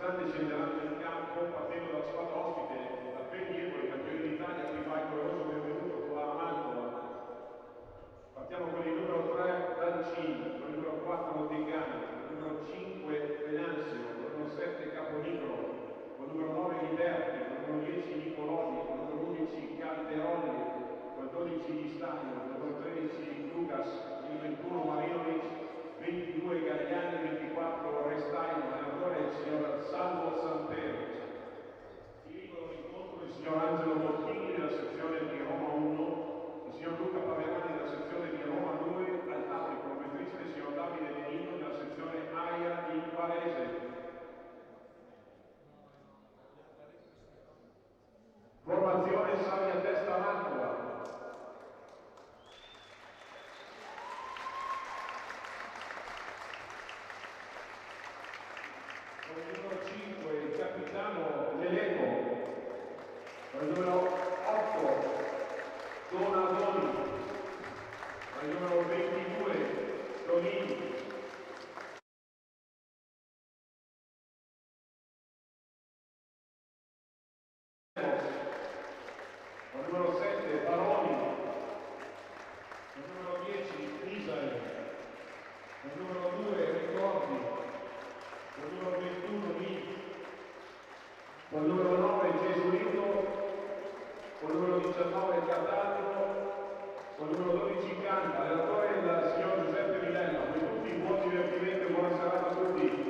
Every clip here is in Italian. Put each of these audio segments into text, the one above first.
giornate scenderanno in campo partendo dalla squadra ospite da Pegnievole, campione d'Italia, qui fa il caloroso benvenuto qua a Mantova. Partiamo con il numero 3 Dalcini, con il numero 4 Degani, con il numero 5 Venanzio, con il numero 7 Caponicolo, con il numero 9 Liberti, con il numero 10 Nicolodi, con il numero 11 Calderolli, con il 12 Di Stadio, con il numero 13 Lucas, il 21 Marinovic, 22 Gagliani, 24 Restaino, allenatore il signor Salvo Santero. Dirigono l'incontro il signor Angelo Bocchini della sezione di Roma 1, il signor Luca Paverani della sezione di Roma 2, al tattico commentatrice il signor Davide Denino della sezione AIA di Varese. Formazione Savia Testa Mantova. Con il numero 5 il capitano Leleco, con il numero 8 Donadoni, con il numero 22 Tonini, con il numero 7 Baroni, con il numero 10 Isae, con il numero 2 Ricordi, con il numero 21 Lì, con il numero 9 Gesuito, con il numero 19 Cataldo, con il numero 12 Canta, allenatore il signor Giuseppe Milella. Per tutti buon divertimento e buona serata a tutti.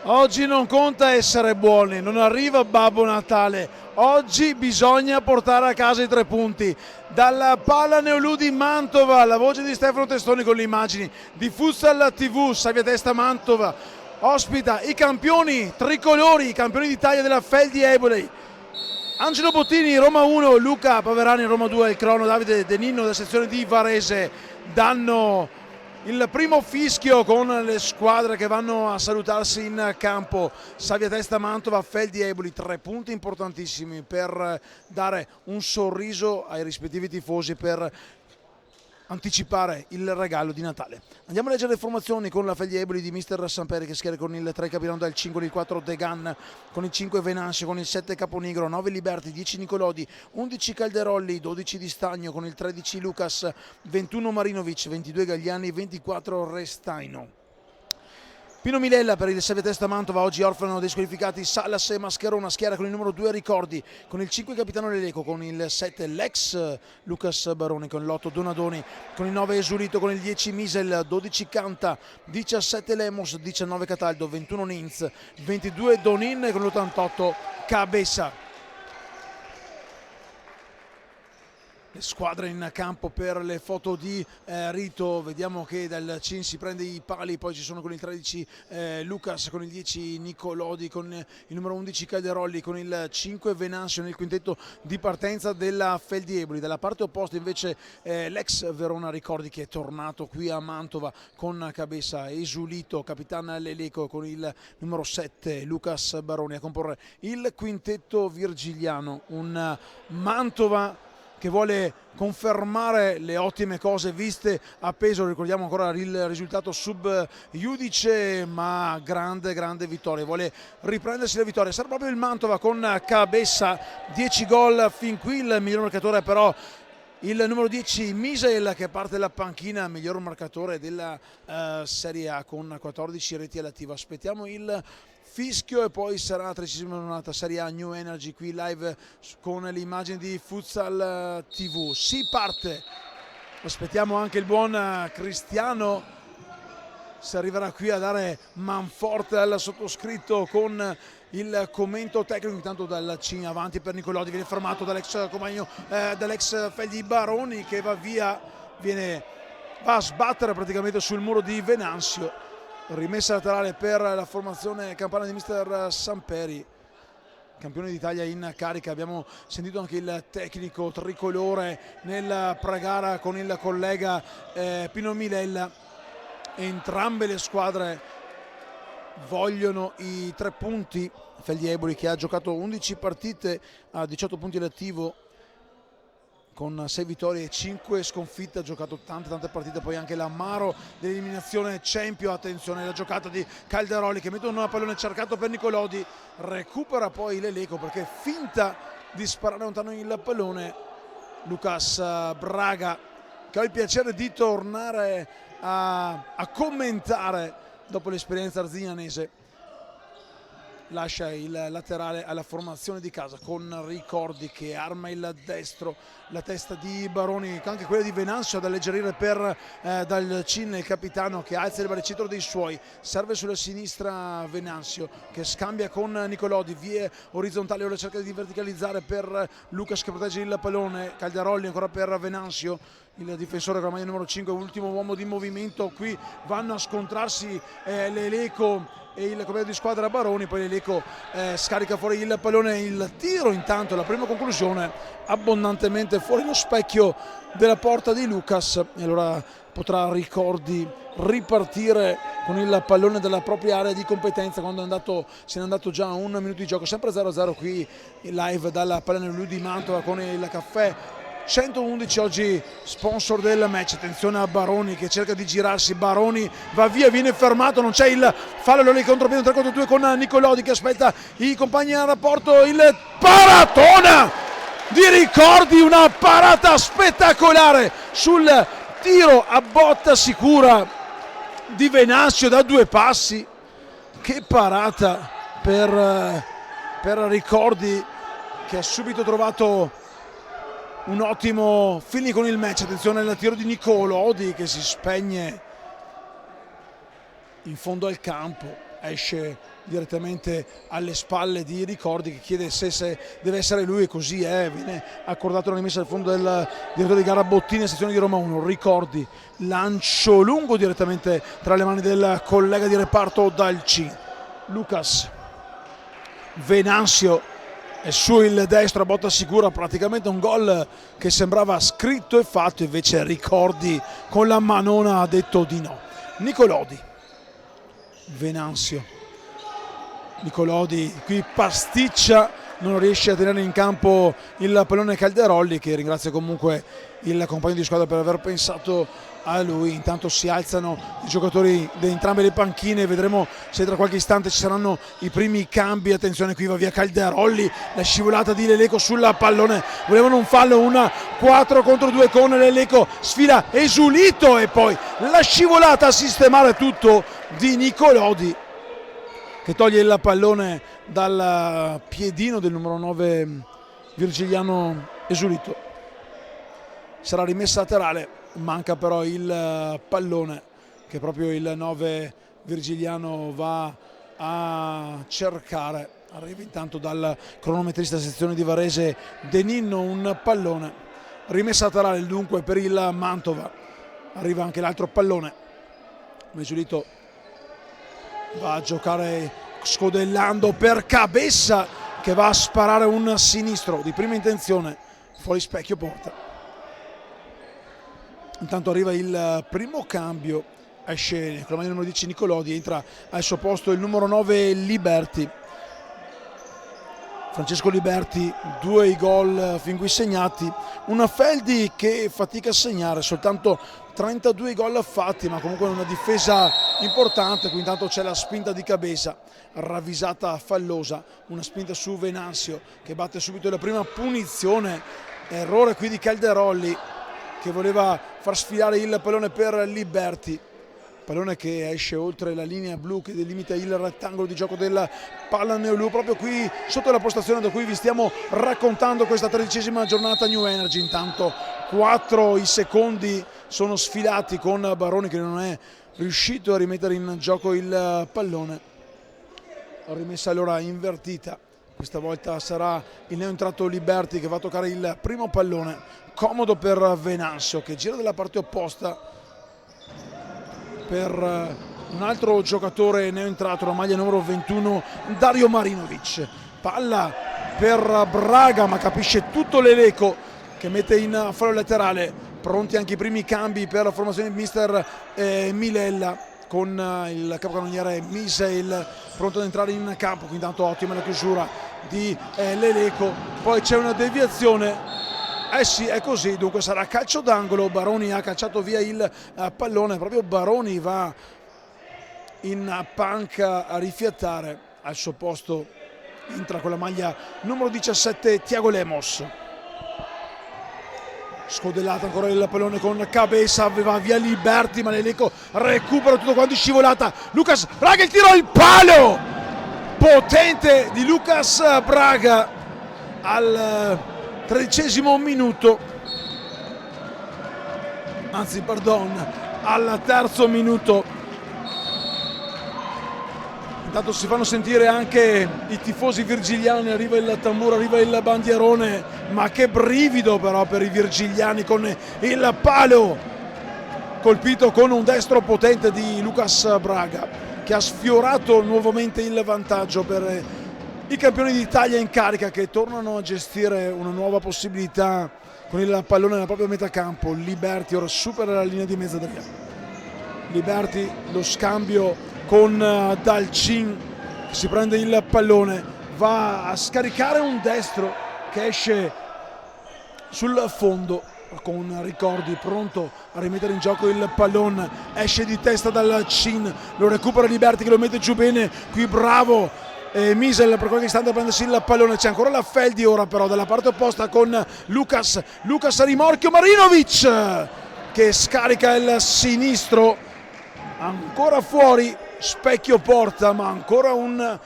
Oggi non conta essere buoni, non arriva Babbo Natale, oggi bisogna portare a casa i 3 punti. Dalla Palla Neolù di Mantova, la voce di Stefano Testoni con le immagini di Futsal TV, Savia Testa Mantova, ospita i campioni tricolori, i campioni d'Italia della Feldi Eboli. Angelo Bottini, Roma 1, Luca Paverani, Roma 2, il crono, Davide Denino della sezione di Varese danno il primo fischio con le squadre che vanno a salutarsi in campo. Savia Testa Mantova, Feldi Eboli, 3 punti importantissimi per dare un sorriso ai rispettivi tifosi, per anticipare il regalo di Natale. Andiamo a leggere le formazioni con la Feldi Eboli di Mister Samperi, che schiera con il 3 Capitano del 5, con il 4 Degan, con il 5 Venancio, con il 7 Caponigro, 9 Liberti, 10 Nicolodi, 11 Calderolli, 12 Di Stagno, con il 13 Lucas, 21 Marinovic, 22 Gagliani, 24 Restaino. Pino Milella per il Salve Testa Mantova, oggi orfano dei squalificati Salas e Mascherona, schiera con il numero 2 Ricordi, con il 5 Capitano Leleco, con il 7 Lex Lucas Baroni, con l'8 Donadoni, con il 9 Esulito, con il 10 Misel, 12 Canta, 17 Lemos, 19 Cataldo, 21 Ninz, 22 Donin e con l'88 Cabeza. Le squadre in campo per le foto di Rito, vediamo che dal CIN si prende i pali, poi ci sono con il 13 Lucas, con il 10 Nicolodi, con il numero 11 Calderolli, con il 5 Venancio nel quintetto di partenza della Feldi Eboli. Dalla parte opposta invece l'ex Verona Ricordi, che è tornato qui a Mantova con Cabeza, Esulito, Capitana Leleco, con il numero 7 Lucas Baroni a comporre il quintetto virgiliano. Un Mantova che vuole confermare le ottime cose viste a Pesaro. Ricordiamo ancora il risultato sub iudice, ma grande vittoria, vuole riprendersi la vittoria. Sarà proprio il Mantova con Cabeza, 10 gol fin qui, il miglior marcatore però il numero 10 Misael, che parte dalla panchina, miglior marcatore della Serie A con 14 reti all'attivo. Aspettiamo il fischio e poi sarà la 13ª giornata Serie A New Energy qui live con le immagini di Futsal TV. Si parte, aspettiamo anche il buon Cristiano se arriverà qui a dare manforte al sottoscritto con il commento tecnico. Intanto dal CIN avanti per Nicolodi, viene fermato dall'ex compagno dall'ex Feldi Baroni, che va via, va a sbattere praticamente sul muro di Venanzio. Rimessa laterale per la formazione campana di Mister Samperi, campione d'Italia in carica. Abbiamo sentito anche il tecnico tricolore nel pre-gara con il collega Pino Milella. Entrambe le squadre vogliono i 3 punti. Feldi Eboli, che ha giocato 11 partite a 18 punti all'attivo con 6 vittorie e 5 sconfitte, ha giocato tante partite, poi anche l'amaro dell'eliminazione Champion. Attenzione la giocata di Calderoli, che mette un pallone cercato per Nicolodi, recupera poi Leleco perché finta di sparare lontano il pallone. Lucas Braga, che ho il piacere di tornare a commentare dopo l'esperienza arzignanese, lascia il laterale alla formazione di casa con Ricordi, che arma il destro, la testa di Baroni, anche quella di Venancio ad alleggerire per dal CIN, il capitano che alza il baricentro dei suoi, serve sulla sinistra Venancio che scambia con Nicolodi, vie orizzontali, ora cerca di verticalizzare per Lucas che protegge il pallone. Calderolli ancora per Venancio, il difensore con la maglia numero 5, ultimo uomo di movimento. Qui vanno a scontrarsi Leleco e il compagno di squadra Baroni, poi Leleco scarica fuori il pallone, il tiro intanto, la prima conclusione abbondantemente fuori lo specchio della porta di Lucas, e allora potrà Ricordi ripartire con il pallone della propria area di competenza quando se n'è andato già un minuto di gioco. Sempre 0-0 qui live dalla Palla Neolù di Mantova con il caffè 111 oggi sponsor del match. Attenzione a Baroni che cerca di girarsi, Baroni va via, viene fermato, non c'è il fallo lì contro 3-4-2 con Nicolodi che aspetta i compagni a rapporto. Il paratona di Ricordi, una parata spettacolare sul tiro a botta sicura di Venancio da 2 passi. Che parata per Ricordi, che ha subito trovato un ottimo feeling con il match. Attenzione al tiro di Nicolodi che si spegne in fondo al campo, esce direttamente alle spalle di Ricordi che chiede se deve essere lui, e così è. Viene accordato una rimessa al fondo del direttore di gara Bottini, sezione di Roma 1. Ricordi, lancio lungo direttamente tra le mani del collega di reparto Dalci. Lucas, Venancio è su il destro a botta sicura, praticamente un gol che sembrava scritto e fatto, invece Ricordi con la manona ha detto di no. Nicolodi, Venancio, Nicolodi qui pasticcia non riesce a tenere in campo il pallone Calderolli, che ringrazia comunque il compagno di squadra per aver pensato a lui. Intanto si alzano i giocatori di entrambe le panchine, vedremo se tra qualche istante ci saranno i primi cambi. Attenzione, qui va via Calderolli, la scivolata di Leleco sul pallone, volevano un fallo, una 4 contro 2 con Leleco, sfila Esulito e poi la scivolata a sistemare tutto di Nicolodi, che toglie il pallone dal piedino del numero 9 Virgiliano Esulito. Sarà rimessa laterale, manca però il pallone che proprio il 9 Virgiliano va a cercare. Arriva intanto dal cronometrista sezione di Varese De Ninno un pallone, rimessa laterale dunque per il Mantova. Arriva anche l'altro pallone, Esulito va a giocare scodellando per Cabessa, che va a sparare un sinistro di prima intenzione fuori specchio porta. Intanto arriva il primo cambio, esce con la maglia numero 10 Nicolodi, entra al suo posto il numero 9 Liberti. Francesco Liberti, 2 i gol fin qui segnati, una Feldi che fatica a segnare, soltanto 32 gol fatti, ma comunque una difesa importante. Qui intanto c'è la spinta di Cabeza, ravvisata fallosa, una spinta su Venanzio che batte subito la prima punizione, errore qui di Calderolli che voleva far sfilare il pallone per Liberti, pallone che esce oltre la linea blu che delimita il rettangolo di gioco del Pallaneolù, proprio qui sotto la postazione da cui vi stiamo raccontando questa 13ª giornata New Energy. Intanto 4 i secondi sono sfilati con Baroni che non è riuscito a rimettere in gioco il pallone. Rimessa allora invertita, questa volta sarà il neoentrato Liberti che va a toccare il primo pallone, comodo per Venanzio che gira dalla parte opposta per un altro giocatore neoentrato, la maglia numero 21 Dario Marinovic. Palla per Braga, ma capisce tutto Leleco che mette in fallo laterale. Pronti anche i primi cambi per la formazione di mister Milella, con il capocannoniere Misael pronto ad entrare in campo. Intanto ottima la chiusura di Leleco, poi c'è una deviazione. Sì, è così, dunque sarà calcio d'angolo. Baroni ha calciato via il pallone, proprio Baroni va in panca a rifiatare. Al suo posto entra con la maglia numero 17 Thiago Lemos. Scodellato ancora il pallone con Cabeza, va via Liberti, ma Leleco recupera tutto quanto in scivolata. Lucas Braga, il tiro al palo potente di Lucas Braga al 13° minuto, anzi pardon, al 3° minuto. Intanto si fanno sentire anche i tifosi virgiliani, arriva il tamburo, arriva il bandierone, ma che brivido però per i virgiliani con il palo colpito con un destro potente di Lucas Braga, che ha sfiorato nuovamente il vantaggio per i campioni d'Italia in carica, che tornano a gestire una nuova possibilità con il pallone nella propria metà campo. Liberti ora supera la linea di mezzadria. Liberti, lo scambio con Dalcin, che si prende il pallone, va a scaricare un destro che esce sul fondo con Ricordi pronto a rimettere in gioco il pallone, esce di testa dal Cin, lo recupera Liberti che lo mette giù bene, qui bravo Misel per qualche istante a prendersi il pallone. C'è ancora la Feldi ora però dalla parte opposta con Lucas a rimorchio, Marinovic che scarica il sinistro, ancora fuori specchio porta, ma ancora un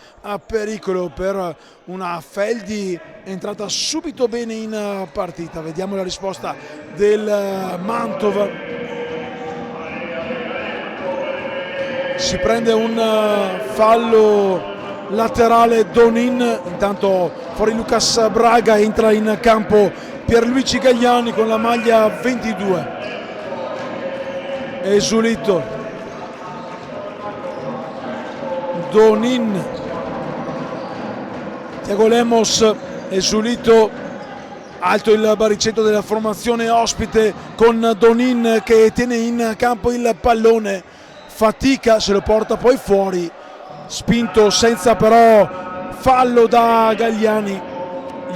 pericolo per una Feldi entrata subito bene in partita. Vediamo la risposta del Mantova. Si prende un fallo laterale Donin, intanto fuori Lucas Braga, entra in campo Pierluigi Gagliani con la maglia 22. Esulito, Donin, Thiago Lemos, Esulito, alto il baricentro della formazione ospite con Donin che tiene in campo il pallone, fatica, se lo porta poi fuori, spinto senza però fallo da Gagliani.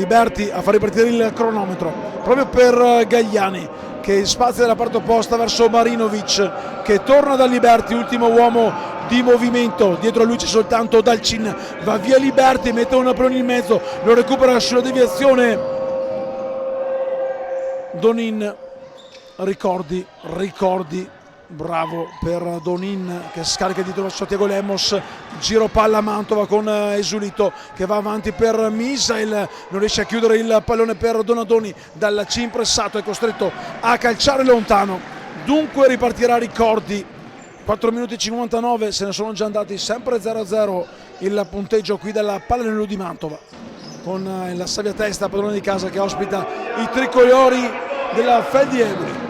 Liberti a far ripartire il cronometro proprio per Gagliani, che spazia dalla parte opposta verso Marinovic, che torna da Liberti, ultimo uomo di movimento. Dietro a lui c'è soltanto Dalcin, va via Liberti, mette un pallone in mezzo, lo recupera sulla deviazione Donin. Ricordi, bravo per Donin, che scarica dietro verso Thiago Lemos, giro palla Mantova con Esulito che va avanti per Misael, non riesce a chiudere il pallone per Donadoni, dal C impressato è costretto a calciare lontano. Dunque ripartirà Ricordi, 4 minuti e 59, se ne sono già andati, sempre 0-0 il punteggio qui dalla Pallaneolù di Mantova, con la Savia Testa, padrone di casa, che ospita i tricolori della Feldi Eboli.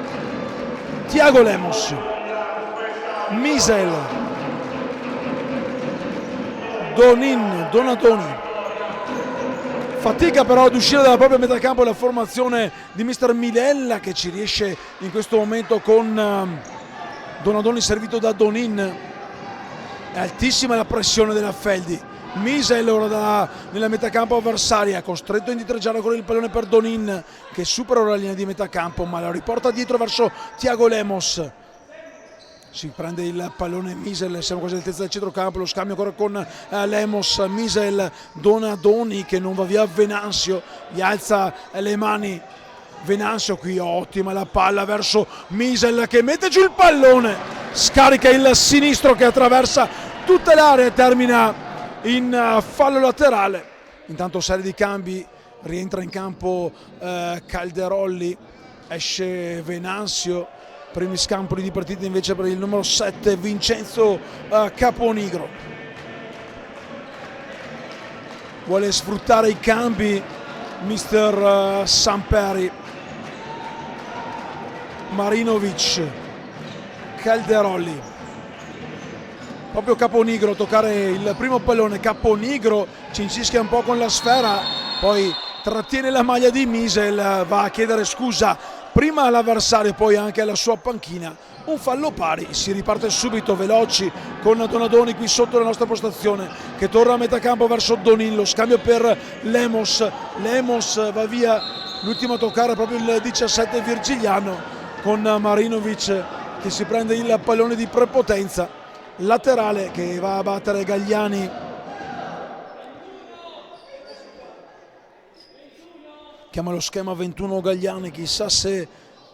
Thiago Lemos, Misael, Donadoni, fatica però ad uscire dalla propria metà campo la formazione di mister Milella, che ci riesce in questo momento con Donadoni servito da Donin. È altissima la pressione della Feldi. Misael ora nella metà campo avversaria, costretto a indietreggiare con il pallone per Donin, che supera ora la linea di metà campo, ma la riporta dietro verso Thiago Lemos. Si prende il pallone Misael, siamo quasi all'altezza del centrocampo, lo scambio ancora con Lemos, Misael, Donadoni che non va via, Venanzio gli alza le mani, Venanzio qui, ottima la palla verso Misael che mette giù il pallone, scarica il sinistro che attraversa tutta l'area e termina in fallo laterale. Intanto serie di cambi, rientra in campo Calderolli, esce Venanzio, primi scampoli di partita invece per il numero 7 Vincenzo Caponigro. Vuole sfruttare i cambi mister Samperi. Marinovic, Calderolli, proprio Caponigro a toccare il primo pallone. Caponigro ci insischia un po' con la sfera, poi trattiene la maglia di Misael, va a chiedere scusa prima all'avversario e poi anche alla sua panchina. Un fallo pari, si riparte subito veloci con Donadoni qui sotto la nostra postazione, che torna a metà campo verso Donin, lo scambio per Lemos, Lemos va via, l'ultimo a toccare proprio il 17 Virgiliano, con Marinovic che si prende il pallone di prepotenza, laterale che va a battere Gagliani, chiama lo schema 21 Gagliani, chissà se il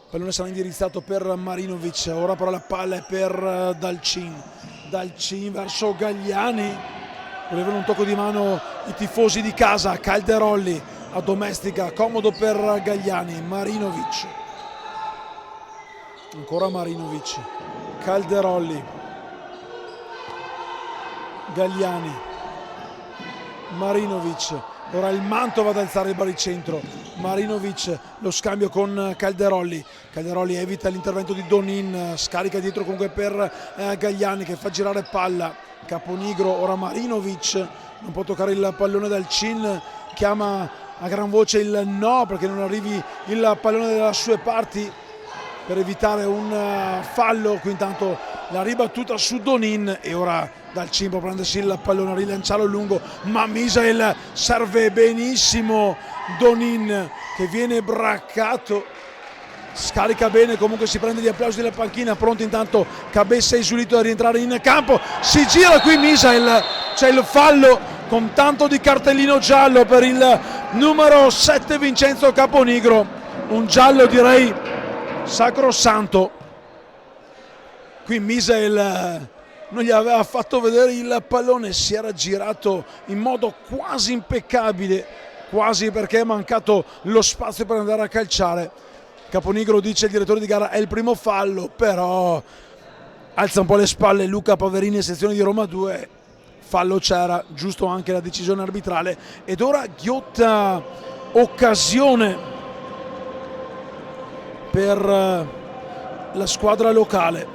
pallone sarà indirizzato per Marinovic. Ora però la palla è per Dalcin, Dalcin verso Gagliani, volevano un tocco di mano i tifosi di casa. Calderolli addomestica, comodo per Gagliani, Marinovic, ancora Marinovic, Calderolli, Gagliani, Marinovic, ora il Mantova ad alzare il baricentro, Marinovic, lo scambio con Calderolli, Calderolli evita l'intervento di Donin, scarica dietro comunque per Gagliani che fa girare palla, Caponigro, ora Marinovic, non può toccare il pallone dal Cin, chiama a gran voce il no perché non arrivi il pallone dalle sue parti, per evitare un fallo. Qui intanto la ribattuta su Donin e ora Dalcin può prendersi il pallone, rilanciarlo lungo, ma Misael serve benissimo Donin che viene braccato, scarica bene, comunque si prende gli applausi della panchina, pronto intanto Cabessa Esulito a rientrare in campo, si gira qui Misael, c'è il fallo con tanto di cartellino giallo per il numero 7 Vincenzo Caponigro, un giallo direi sacrosanto. Qui Misael non gli aveva fatto vedere il pallone, si era girato in modo quasi impeccabile, quasi, perché è mancato lo spazio per andare a calciare. Caponigro dice il direttore di gara è il primo fallo, però alza un po' le spalle Luca Paverini, sezione di Roma 2, fallo c'era, giusto anche la decisione arbitrale. Ed ora ghiotta occasione per la squadra locale,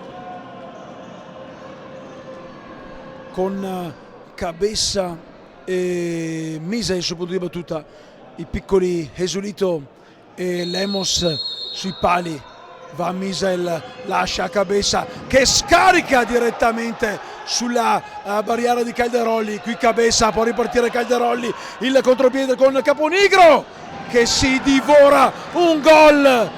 con Cabessa e Misael sul punto di battuta, i piccoli Esulito e Lemos sui pali, va Misael, lascia Cabessa che scarica direttamente sulla barriera di Calderolli, qui Cabessa può ripartire Calderolli, il contropiede con Caponigro, che si divora un gol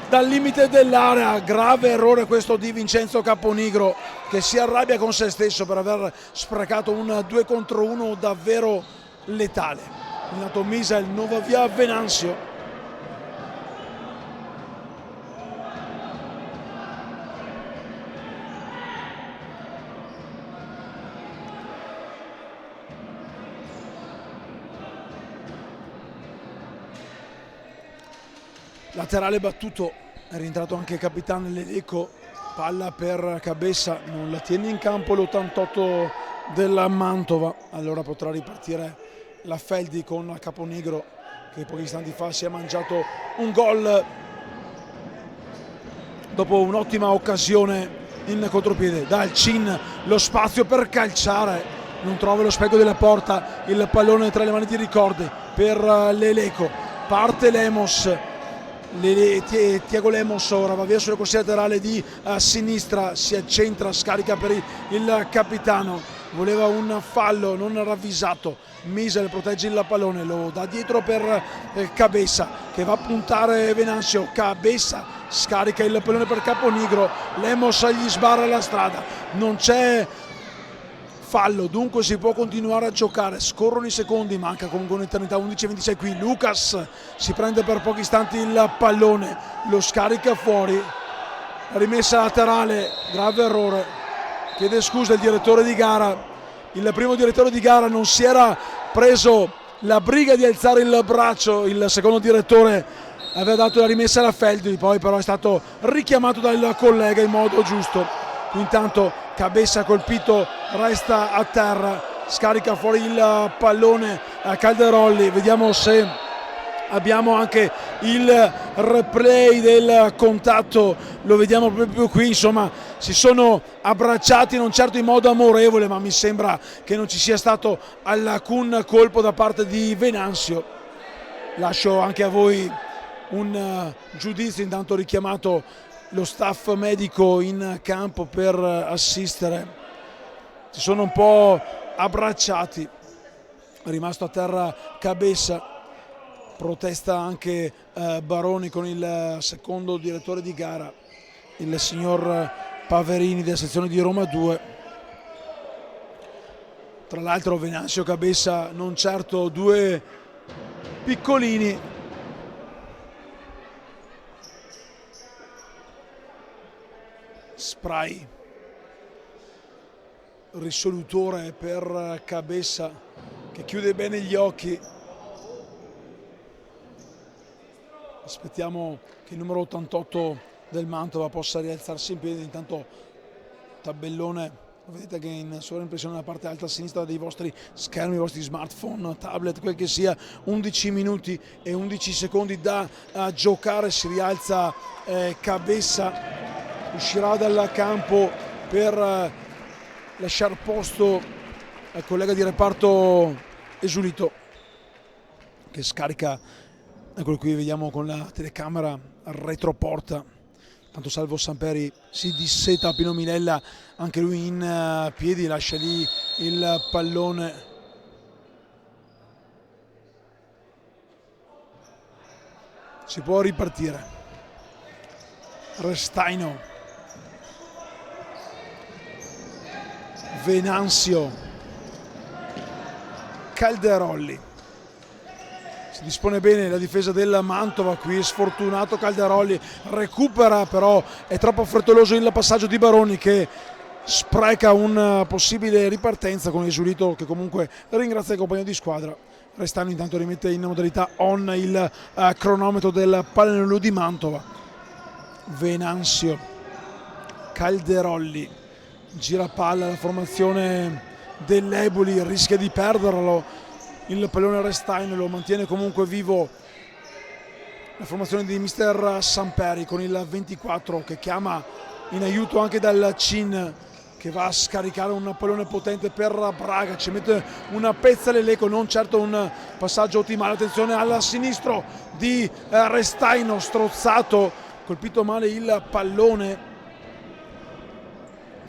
dal limite dell'area. Grave errore questo di Vincenzo Caponigro, che si arrabbia con se stesso per aver sprecato un 2 contro 1 davvero letale. Intanto Misael non va via Venanzio. Laterale battuto, è rientrato anche il capitano Leleco, palla per Cabessa, non la tiene in campo l'88 della Mantova. Allora potrà ripartire la Feldi con Caponigro, che pochi istanti fa si è mangiato un gol dopo un'ottima occasione in contropiede. Dal Cin lo spazio per calciare, non trova lo specchio della porta, il pallone tra le mani di Ricordi per Leleco, parte Lemos. Tiago Lemos ora va via sulla corsia laterale di sinistra, si accentra, scarica per il capitano, voleva un fallo non ravvisato. Misael protegge il pallone, lo dà dietro per Cabessa che va a puntare Venanzio. Cabessa scarica il pallone per Caponigro, Lemos gli sbarra la strada, non c'è fallo, dunque si può continuare a giocare. Scorrono i secondi, manca comunque un'eternità. 11-26 qui. Lucas si prende per pochi istanti il pallone, lo scarica fuori, rimessa laterale, grave errore, chiede scusa il direttore di gara. Il primo direttore di gara non si era preso la briga di alzare il braccio, il secondo direttore aveva dato la rimessa alla Feldi, poi però è stato richiamato dal collega in modo giusto. Intanto Cabessa colpito, resta a terra, scarica fuori il pallone a Calderolli. Vediamo se abbiamo anche il replay del contatto, lo vediamo proprio qui. Insomma, si sono abbracciati non certo in modo amorevole, ma mi sembra che non ci sia stato alcun colpo da parte di Venanzio. Lascio anche a voi un giudizio, intanto richiamato lo staff medico in campo per assistere. Si sono un po' abbracciati, è rimasto a terra Cabessa, protesta anche Baroni con il secondo direttore di gara, il signor Paverini della sezione di Roma 2. Tra l'altro Venanzio Cabessa non certo due piccolini. Spray risolutore per Cabessa che chiude bene gli occhi. Aspettiamo che il numero 88 del Mantova possa rialzarsi in piedi. Intanto tabellone, vedete che in sovraimpressione nella parte alta a sinistra dei vostri schermi, i vostri smartphone, tablet, quel che sia. 11 minuti e 11 secondi da giocare. Si rialza Cabessa, uscirà dal campo per lasciare posto al collega di reparto Esulito, che scarica, eccolo qui, vediamo con la telecamera retroporta. Tanto Salvo Samperi si disseta, Pino Minella anche lui in piedi, lascia lì il pallone. Si può ripartire. Restaino, Venanzio, Calderolli. Si dispone bene la difesa del Mantova, qui è sfortunato Calderolli, recupera però è troppo frettoloso il passaggio di Baroni che spreca una possibile ripartenza con Esulito, che comunque ringrazia il compagno di squadra. Restano intanto rimette in modalità on il cronometro del Pallanuolo di Mantova. Venanzio, Calderolli, gira palla, la formazione dell'Eboli rischia di perderlo, il pallone Restaino lo mantiene comunque vivo la formazione di mister Samperi con il 24 che chiama in aiuto anche dal Cin, che va a scaricare un pallone potente per Braga, ci mette una pezza Leleco, non certo un passaggio ottimale. Attenzione al sinistro di Restaino, strozzato, colpito male il pallone.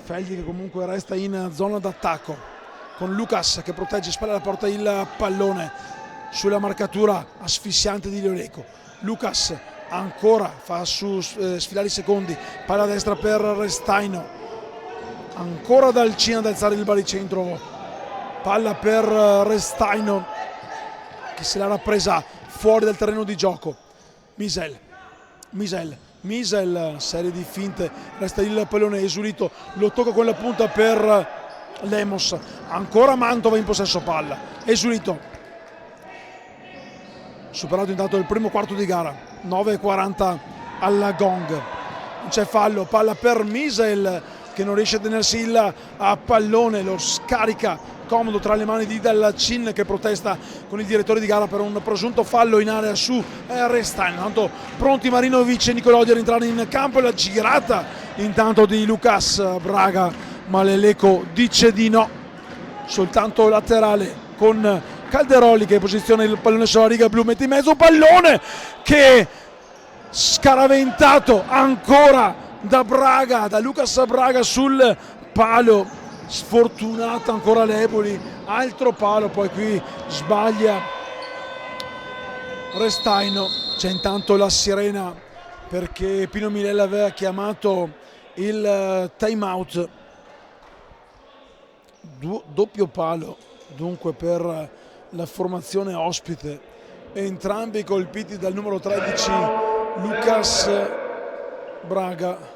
Feldi che comunque resta in zona d'attacco con Lucas che protegge, spalla alla porta il pallone. sulla marcatura asfissiante di Leoleco. Lucas ancora fa sfilare i secondi, palla a destra per Restaino, ancora dal Cina ad alzare il baricentro, palla per Restaino che se l'ha presa fuori dal terreno di gioco. Misel, serie di finte, resta il pallone, Esulito lo tocca con la punta per Lemos, ancora Mantova in possesso palla. Esulito, superato intanto il primo quarto di gara, 9:40 alla gong, non c'è fallo, palla per Misel che non riesce a tenersi il pallone, lo scarica comodo tra le mani di Dallacin che protesta con il direttore di gara per un presunto fallo in area su Restaino. Intanto pronti Marinovic e Nicolodi a rientrare in campo, la girata intanto di Lucas Braga, ma Leoleco dice di no, soltanto laterale con Calderoli che posiziona il pallone sulla riga blu, mette in mezzo pallone che scaraventato ancora da Lucas Braga sul palo, sfortunata ancora l'Eboli, altro palo, poi qui sbaglia Restaino. C'è intanto la sirena perché Pino Milella aveva chiamato il time out, doppio palo dunque per la formazione ospite, entrambi colpiti dal numero 13 Lucas Braga.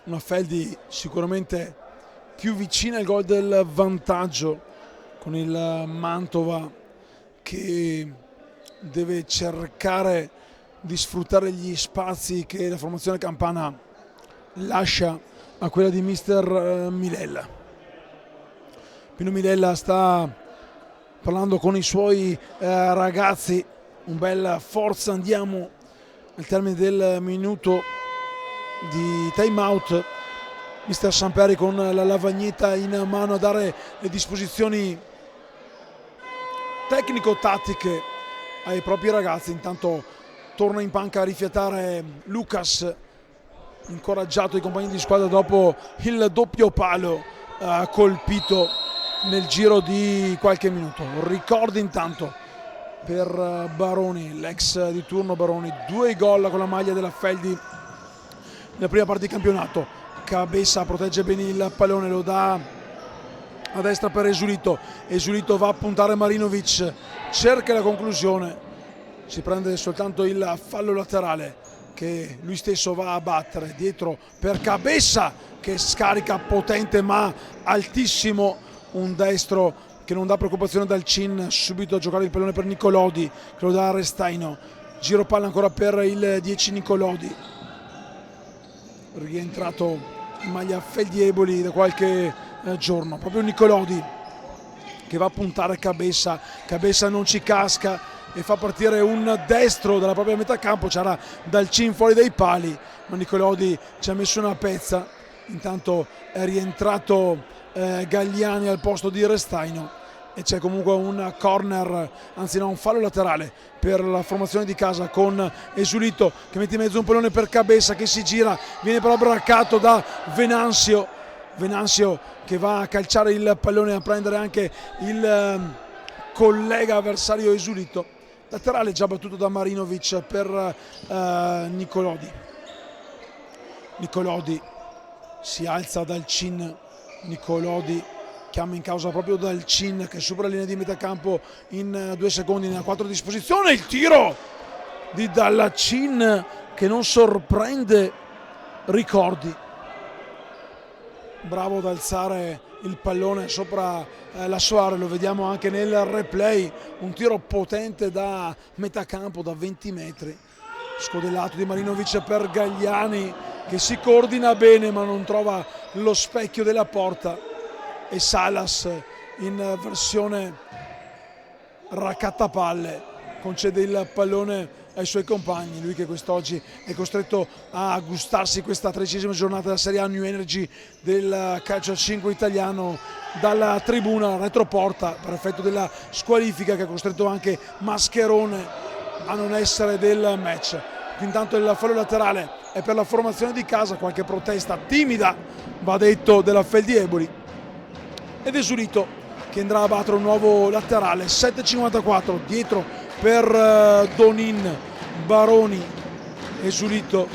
Una Feldi sicuramente più vicina al gol del vantaggio, con il Mantova che deve cercare di sfruttare gli spazi che la formazione campana lascia a quella di mister Milella. Pino Milella sta parlando con i suoi ragazzi, un bel forza andiamo al termine del minuto di time out. Mister Samperi con la lavagnetta in mano a dare le disposizioni tecnico-tattiche ai propri ragazzi. Intanto torna in panca a rifiatare Lucas, incoraggiato i compagni di squadra dopo il doppio palo colpito nel giro di qualche minuto. Ricordi intanto per Baroni, l'ex di turno Baroni, 2 gol con la maglia della Feldi nella prima parte di campionato. Cabessa protegge bene il pallone, lo dà a destra per Esulito, Esulito va a puntare Marinovic, cerca la conclusione, si prende soltanto il fallo laterale che lui stesso va a battere, dietro per Cabessa che scarica potente ma altissimo, un destro che non dà preoccupazione dal Cin, subito a giocare il pallone per Nicolodi che lo dà a Restaino, giro palla ancora per il 10 Nicolodi, rientrato in maglia Feldieboli da qualche giorno, proprio Nicolodi che va a puntare Cabessa, Cabessa non ci casca e fa partire un destro dalla propria metà campo, c'era Dalcin fuori dai pali ma Nicolodi ci ha messo una pezza. Intanto è rientrato Gagliani al posto di Restaino e c'è comunque un corner, anzi no, un fallo laterale per la formazione di casa con Esulito che mette in mezzo un pallone per Cabessa che si gira, viene però braccato da Venanzio che va a calciare il pallone, a prendere anche il collega avversario Esulito. Laterale già battuto da Marinovic per Nicolodi si alza dal Cin, Nicolodi chiama in causa proprio Dalcin che supera la linea di metà campo in 2 secondi, ne ha 4 a disposizione, il tiro di Dallacin che non sorprende Ricordi, bravo ad alzare il pallone sopra la sua area, lo vediamo anche nel replay, un tiro potente da metà campo da 20 metri, scodellato di Marinovic per Gagliani che si coordina bene ma non trova lo specchio della porta, e Salas in versione raccattapalle concede il pallone ai suoi compagni, lui che quest'oggi è costretto a gustarsi questa 13ª giornata della Serie A New Energy del calcio a 5 italiano dalla tribuna retroporta per effetto della squalifica che ha costretto anche Mascherone a non essere del match. Intanto il fallo laterale è per la formazione di casa, qualche protesta timida va detto della Feldieboli, ed Esulito che andrà a battere un nuovo laterale. 7,54 dietro per Donin, Baroni, Esulito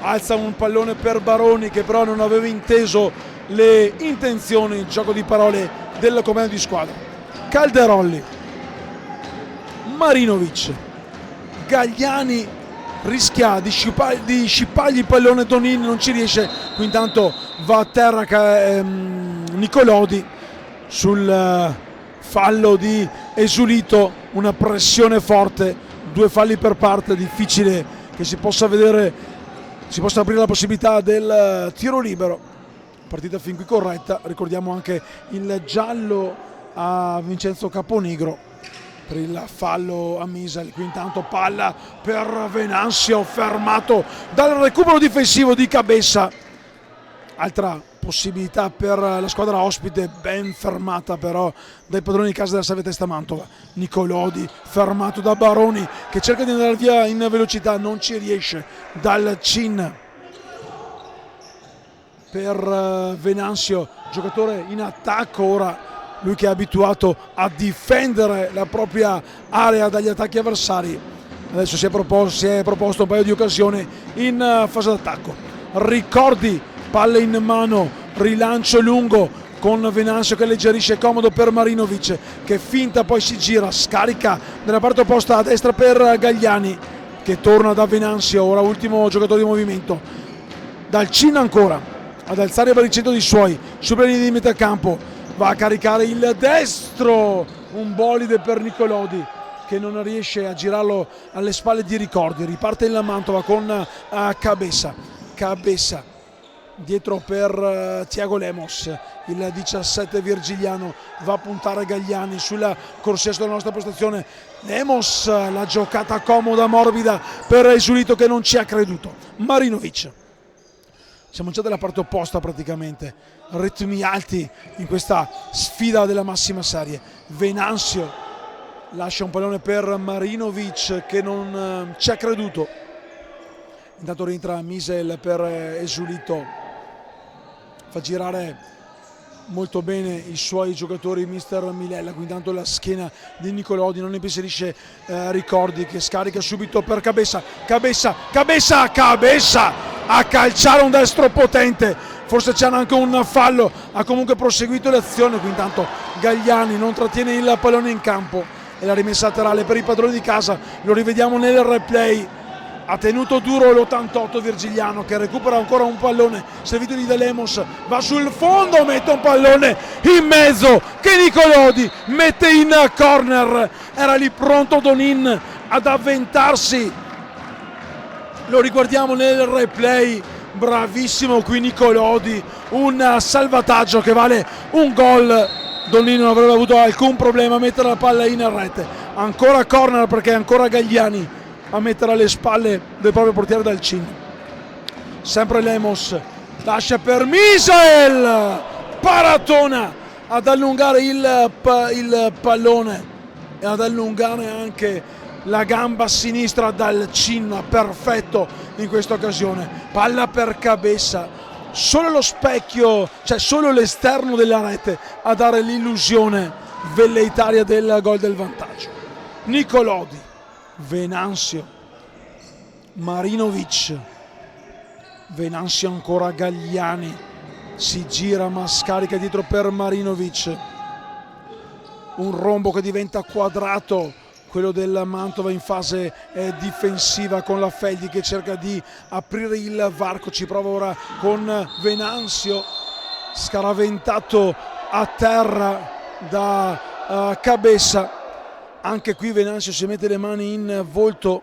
alza un pallone per Baroni che però non aveva inteso le intenzioni, il gioco di parole del compagno di squadra. Calderolli, Marinovic, Gagliani rischia di scippargli il pallone, Donin non ci riesce, qui intanto va a terra Nicolodi sul fallo di Esulito, una pressione forte, 2 falli per parte, difficile che si possa aprire la possibilità del tiro libero. Partita fin qui corretta, ricordiamo anche il giallo a Vincenzo Caponigro per il fallo a Misel. Qui intanto palla per Venanzio, fermato dal recupero difensivo di Cabessa. Altra possibilità per la squadra ospite, ben fermata però dai padroni di casa della Salve Testa Mantova. Nicolodi fermato da Baroni che cerca di andare via in velocità, non ci riesce, dal Cin per Venanzio, giocatore in attacco ora, lui che è abituato a difendere la propria area dagli attacchi avversari. Adesso si è proposto un paio di occasioni in fase d'attacco. Ricordi, palle in mano, rilancio lungo con Venanzio che alleggerisce, comodo per Marinovic che finta, poi si gira, scarica nella parte opposta a destra per Gagliani che torna da Venanzio, ora ultimo giocatore di movimento. Dal Cin ancora ad alzare il baricentro dei suoi sulla linea di metà campo, va a caricare il destro, un bolide per Nicolodi che non riesce a girarlo alle spalle di Ricordi. Riparte il Mantova con Cabessa dietro per Thiago Lemos, il 17 virgiliano va a puntare Gagliani sulla corsia della nostra postazione. Lemos, la giocata comoda, morbida per Esulito che non ci ha creduto. Marinovic, siamo già dalla parte opposta praticamente, ritmi alti in questa sfida della massima serie. Venanzio lascia un pallone per Marinovic che non ci ha creduto, intanto rientra Misel per Esulito, fa girare molto bene i suoi giocatori mister Milella. Qui intanto la schiena di Nicolodi, non ne impedisce Ricordi che scarica subito per Cabessa a calciare un destro potente, forse c'è anche un fallo, ha comunque proseguito l'azione. Qui intanto Gagliani non trattiene il pallone in campo e la rimessa laterale per i padroni di casa, lo rivediamo nel replay. Ha tenuto duro l'88 virgiliano che recupera ancora un pallone servito di De Lemos, va sul fondo, mette un pallone in mezzo che Nicolodi mette in corner. Era lì pronto Donin ad avventarsi, lo riguardiamo nel replay, bravissimo qui Nicolodi, un salvataggio che vale un gol. Donin non avrebbe avuto alcun problema a mettere la palla in rete. Ancora corner perché è ancora Gagliani a mettere alle spalle del proprio portiere dal Cin. Sempre Lemos lascia per Misel, paratona ad allungare il pallone e ad allungare anche la gamba sinistra dal Cin, perfetto in questa occasione. Palla per Cabessa, solo lo specchio, cioè solo l'esterno della rete a dare l'illusione velleitaria del gol del vantaggio. Nicolodi, Venanzio, Marinovic, Venanzio ancora Gagliani, si gira ma scarica dietro per Marinovic, un rombo che diventa quadrato, quello del Mantova in fase difensiva con la Feldi che cerca di aprire il varco, ci prova ora con Venanzio, scaraventato a terra da Cabessa. Anche qui Venanzio si mette le mani in volto,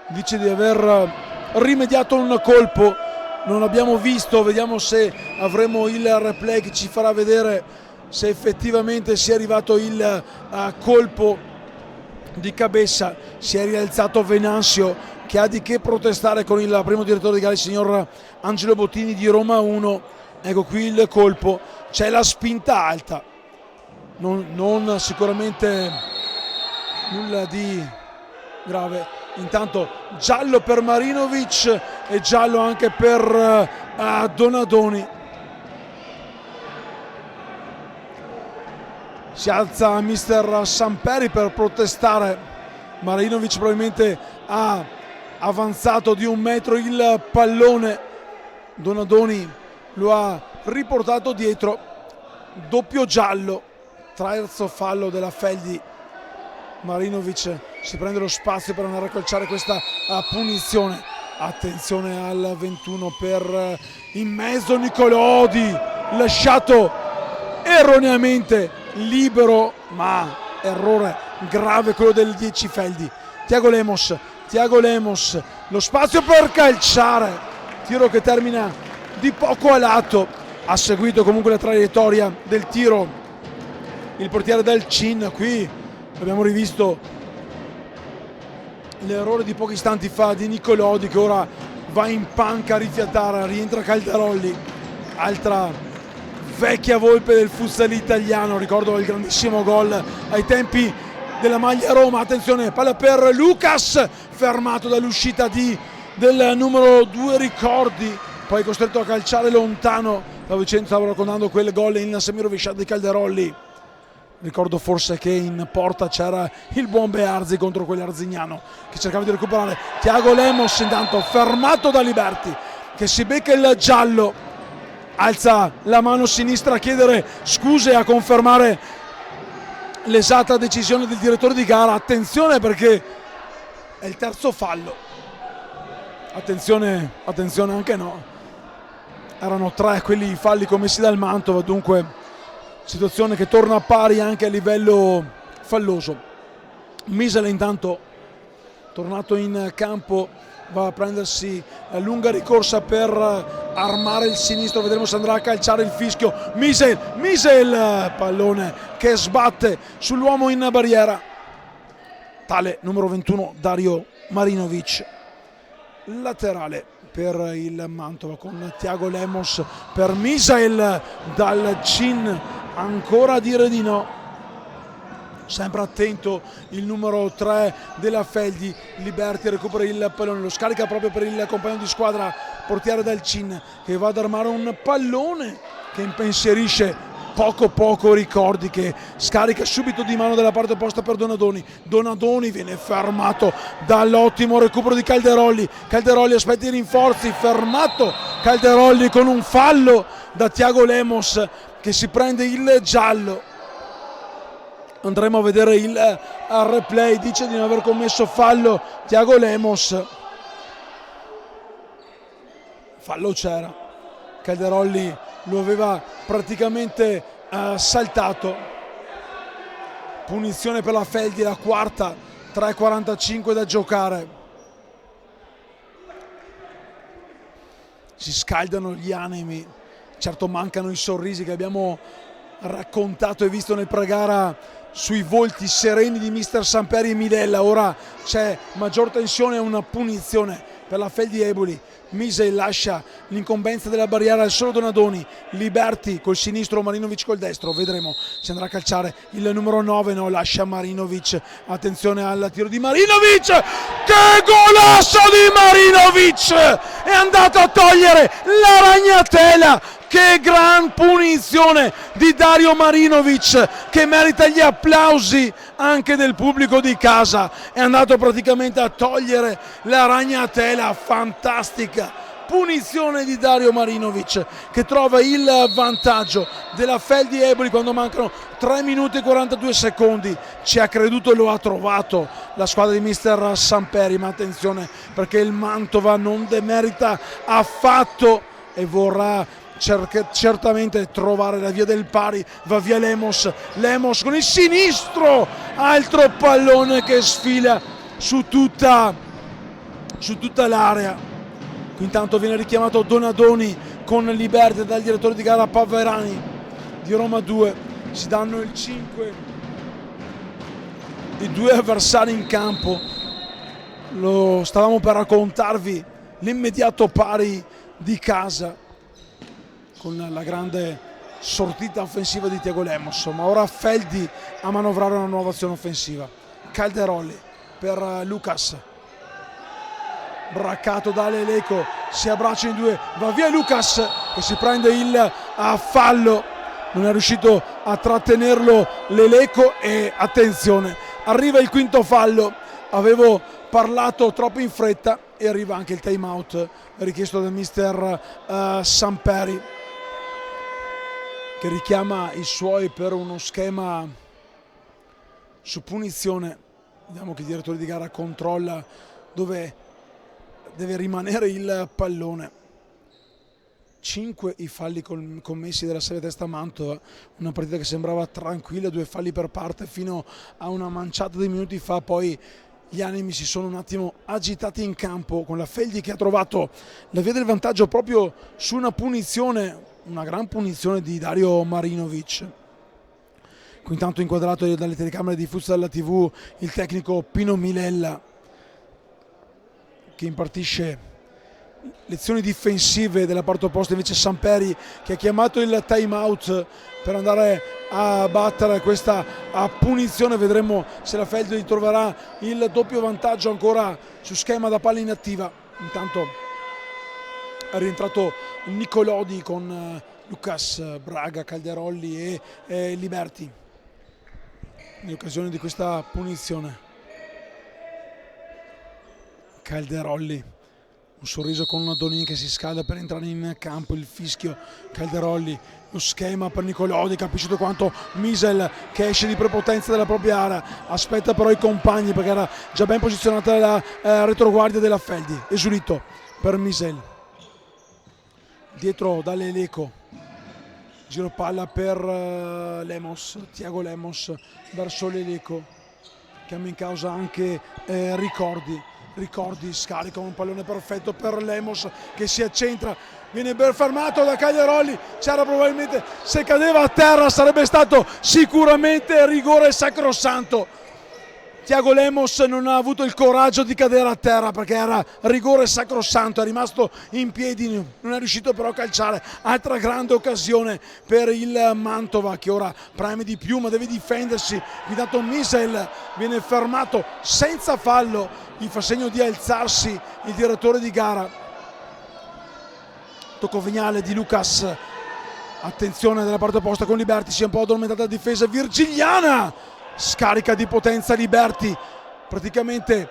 dice di aver rimediato un colpo, non l'abbiamo visto, vediamo se avremo il replay che ci farà vedere se effettivamente sia arrivato il colpo di Cabessa. Si è rialzato Venanzio che ha di che protestare con il primo direttore di gara, il signor Angelo Bottini di Roma 1. Ecco qui il colpo, c'è la spinta alta, non sicuramente nulla di grave. Intanto giallo per Marinovic e giallo anche per Donadoni. Si alza mister Samperi per protestare. Marinovic probabilmente ha avanzato di 1 metro il pallone. Donadoni lo ha riportato dietro. Doppio giallo, terzo fallo della Feldi. Marinovic si prende lo spazio per andare a calciare questa punizione. Attenzione al 21 per in mezzo Nicolodi, lasciato erroneamente libero, ma errore grave quello del 10 Feldi. Thiago Lemos, lo spazio per calciare, tiro che termina di poco a lato. Ha seguito comunque la traiettoria del tiro il portiere del Cin. Qui abbiamo rivisto l'errore di pochi istanti fa di Nicolodi, che ora va in panca a rifiatare. Rientra Calderolli, altra vecchia volpe del futsal italiano. Ricordo il grandissimo gol ai tempi della maglia Roma. Attenzione, palla per Lucas, fermato dall'uscita del numero 2 Ricordi, poi costretto a calciare lontano. La Vicenza stava raccontando quel gol in semirovesciata di Calderolli. Ricordo forse che in porta c'era il buon Bearzi contro quell'Arzignano che cercava di recuperare. Thiago Lemos intanto fermato da Liberti, che si becca il giallo, alza la mano sinistra a chiedere scuse e a confermare l'esatta decisione del direttore di gara. Attenzione, perché è il terzo fallo. Attenzione anche no. Erano 3 quelli falli commessi dal Mantova, dunque situazione che torna a pari anche a livello falloso. Misele intanto, tornato in campo, va a prendersi la lunga ricorsa per armare il sinistro. Vedremo se andrà a calciare il fischio. Misel, pallone che sbatte sull'uomo in barriera. Tale numero 21 Dario Marinovic. Laterale per il Mantova con Thiago Lemos per Misael dal Cin, ancora a dire di no. Sempre attento il numero 3 della Feldi. Liberti recupera il pallone, lo scarica proprio per il compagno di squadra, portiere del Cin, che va ad armare un pallone che impensierisce poco Ricordi, che scarica subito di mano dalla parte opposta per Donadoni viene fermato dall'ottimo recupero di Calderolli aspetta i rinforzi, fermato Calderolli con un fallo da Thiago Lemos, che si prende il giallo. Andremo a vedere il replay, dice di non aver commesso fallo Thiago Lemos. Fallo c'era, Calderolli lo aveva praticamente saltato. Punizione per la Feldi, la quarta, 3:45 da giocare. Si scaldano gli animi, certo mancano i sorrisi che abbiamo raccontato e visto nel pre-gara sui volti sereni di mister Samperi e Midella. Ora c'è maggior tensione e una punizione per la Feldi Eboli. Misel lascia l'incombenza della barriera al solo Donadoni. Liberti col sinistro, Marinovic col destro. Vedremo se andrà a calciare il numero 9. No, lascia Marinovic. Attenzione al tiro di Marinovic. Che golasso di Marinovic! È andato a togliere la ragnatela. Che gran punizione di Dario Marinovic, che merita gli applausi anche del pubblico di casa. È andato praticamente a togliere la ragnatela, fantastica punizione di Dario Marinovic, che trova il vantaggio della Feldi Eboli quando mancano 3 minuti e 42 secondi. Ci ha creduto e lo ha trovato la squadra di mister Samperi, ma attenzione, perché il Mantova non demerita affatto e vorrà certamente trovare la via del pari. Va via Lemos con il sinistro, altro pallone che sfila su tutta l'area. Qui intanto viene richiamato Donadoni con Liberti dal direttore di gara Paverani di Roma 2. Si danno il 5 i due avversari in campo. Lo stavamo per raccontarvi, l'immediato pari di casa con la grande sortita offensiva di Thiago Lemos, ma ora Feldi a manovrare una nuova azione offensiva. Calderolli per Lucas, braccato da Leleco, si abbraccia in due, va via Lucas che si prende il fallo non è riuscito a trattenerlo Leleco e attenzione, arriva il quinto fallo, avevo parlato troppo in fretta e arriva anche il time out richiesto da mister Samperi, che richiama i suoi per uno schema su punizione. Vediamo che il direttore di gara controlla dove deve rimanere il pallone. 5 i falli commessi dalla Serie Testa Mantova, una partita che sembrava tranquilla, 2 falli per parte fino a una manciata di minuti fa, poi gli animi si sono un attimo agitati in campo con la Feldi che ha trovato la via del vantaggio proprio su una punizione, una gran punizione di Dario Marinovic. Qui intanto inquadrato dalle telecamere di Futsal della TV il tecnico Pino Milella, che impartisce lezioni difensive della parte opposta, invece Samperi che ha chiamato il time out per andare a battere questa punizione. Vedremo se la Feldi troverà il doppio vantaggio ancora su schema da palla inattiva. Intanto è rientrato Nicolodi con Lucas, Braga, Calderolli e Liberti in occasione di questa punizione. Calderolli, un sorriso con una Donini che si scalda per entrare in campo, il fischio. Calderolli, lo schema per Nicolodi, capisce quanto Misel che esce di prepotenza dalla propria area, aspetta però i compagni perché era già ben posizionata la retroguardia della Feldi. Esulito per Misel, dietro da Leleco, giro palla per Lemos, Tiago Lemos verso Leleco, chiama in causa anche Ricordi scarica un pallone perfetto per Lemos che si accentra, viene ben fermato da Cagliarolli, c'era probabilmente, se cadeva a terra sarebbe stato sicuramente rigore sacrosanto. Tiago Lemos non ha avuto il coraggio di cadere a terra perché era rigore sacrosanto, è rimasto in piedi, non è riuscito però a calciare. Altra grande occasione per il Mantova che ora preme di più ma deve difendersi. Intanto Misel viene fermato senza fallo, gli fa segno di alzarsi il direttore di gara. Tocco veniale di Lucas, attenzione dalla parte opposta con Liberti, si è un po' addormentata la difesa virgiliana. Scarica di potenza Liberti, praticamente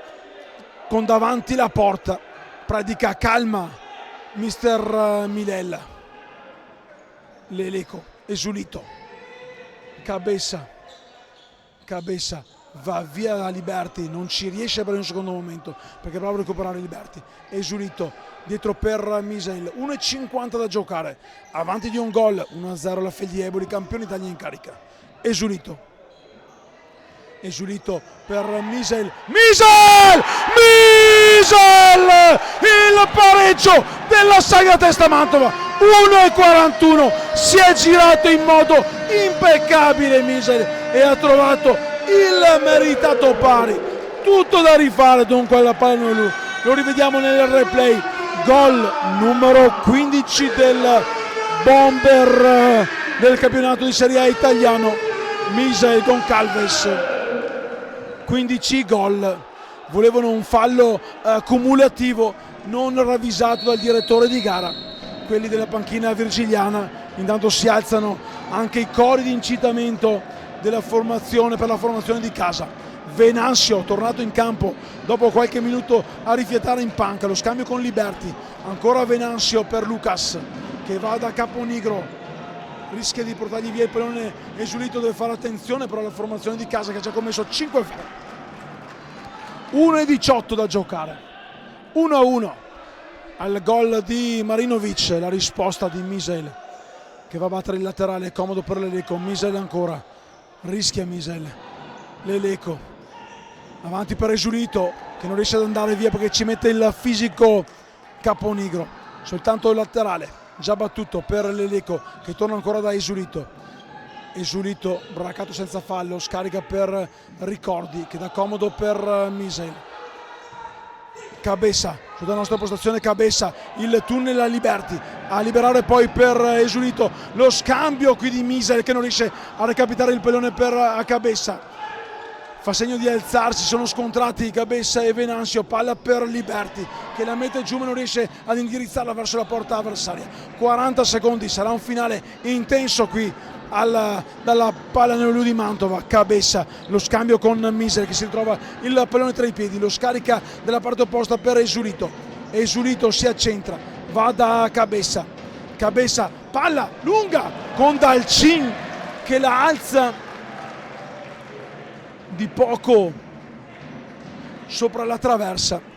con davanti la porta, predica calma mister Milella. Leleco, Esulito, Cabessa va via da Liberti, non ci riesce per un secondo momento perché prova a recuperare Liberti. Esulito dietro per Misel, 1,50 da giocare, avanti di un gol, 1-0 la Feldi Eboli, campione Italia in carica. Esulito per Misel, il pareggio della Sagra Testa Mantova, 1,41, si è girato in modo impeccabile Misel e ha trovato il meritato pari. Tutto da rifare dunque alla palla, lo rivediamo nel replay, gol numero 15 del bomber del campionato di Serie A italiano, Misel Goncalves. 15 gol, volevano un fallo cumulativo non ravvisato dal direttore di gara. Quelli della panchina virgiliana, intanto si alzano anche i cori di incitamento della formazione per la formazione di casa. Venanzio tornato in campo dopo qualche minuto a rifiatare in panca, lo scambio con Liberti, ancora Venanzio per Lucas che va da Caponigro, rischia di portargli via il pallone. Esulito deve fare attenzione però alla formazione di casa che ha già commesso 5 falli. 1,18 da giocare, 1-1 al gol di Marinovic, la risposta di Misel che va a battere il laterale, comodo per Leleco. Misel ancora, rischia Misel, Leleco avanti per Esulito che non riesce ad andare via perché ci mette il fisico Caponigro, soltanto il laterale già battuto per Leleco che torna ancora da Esulito. Bracato senza fallo, scarica per Ricordi che dà comodo per Misel. Cabessa, sulla nostra postazione Cabessa, il tunnel a Liberti, a liberare poi per Esulito, lo scambio qui di Misel che non riesce a recapitare il pallone per Cabessa. Fa segno di alzarsi, sono scontrati Cabessa e Venanzio, palla per Liberti che la mette giù ma non riesce ad indirizzarla verso la porta avversaria. 40 secondi, sarà un finale intenso qui dalla palla Neolù di Mantova. Cabessa, lo scambio con Miser che si ritrova il pallone tra i piedi, lo scarica dalla parte opposta per Esulito. Esulito si accentra, va da Cabessa. Cabessa, palla lunga con Dalcin che la alza di poco sopra la traversa.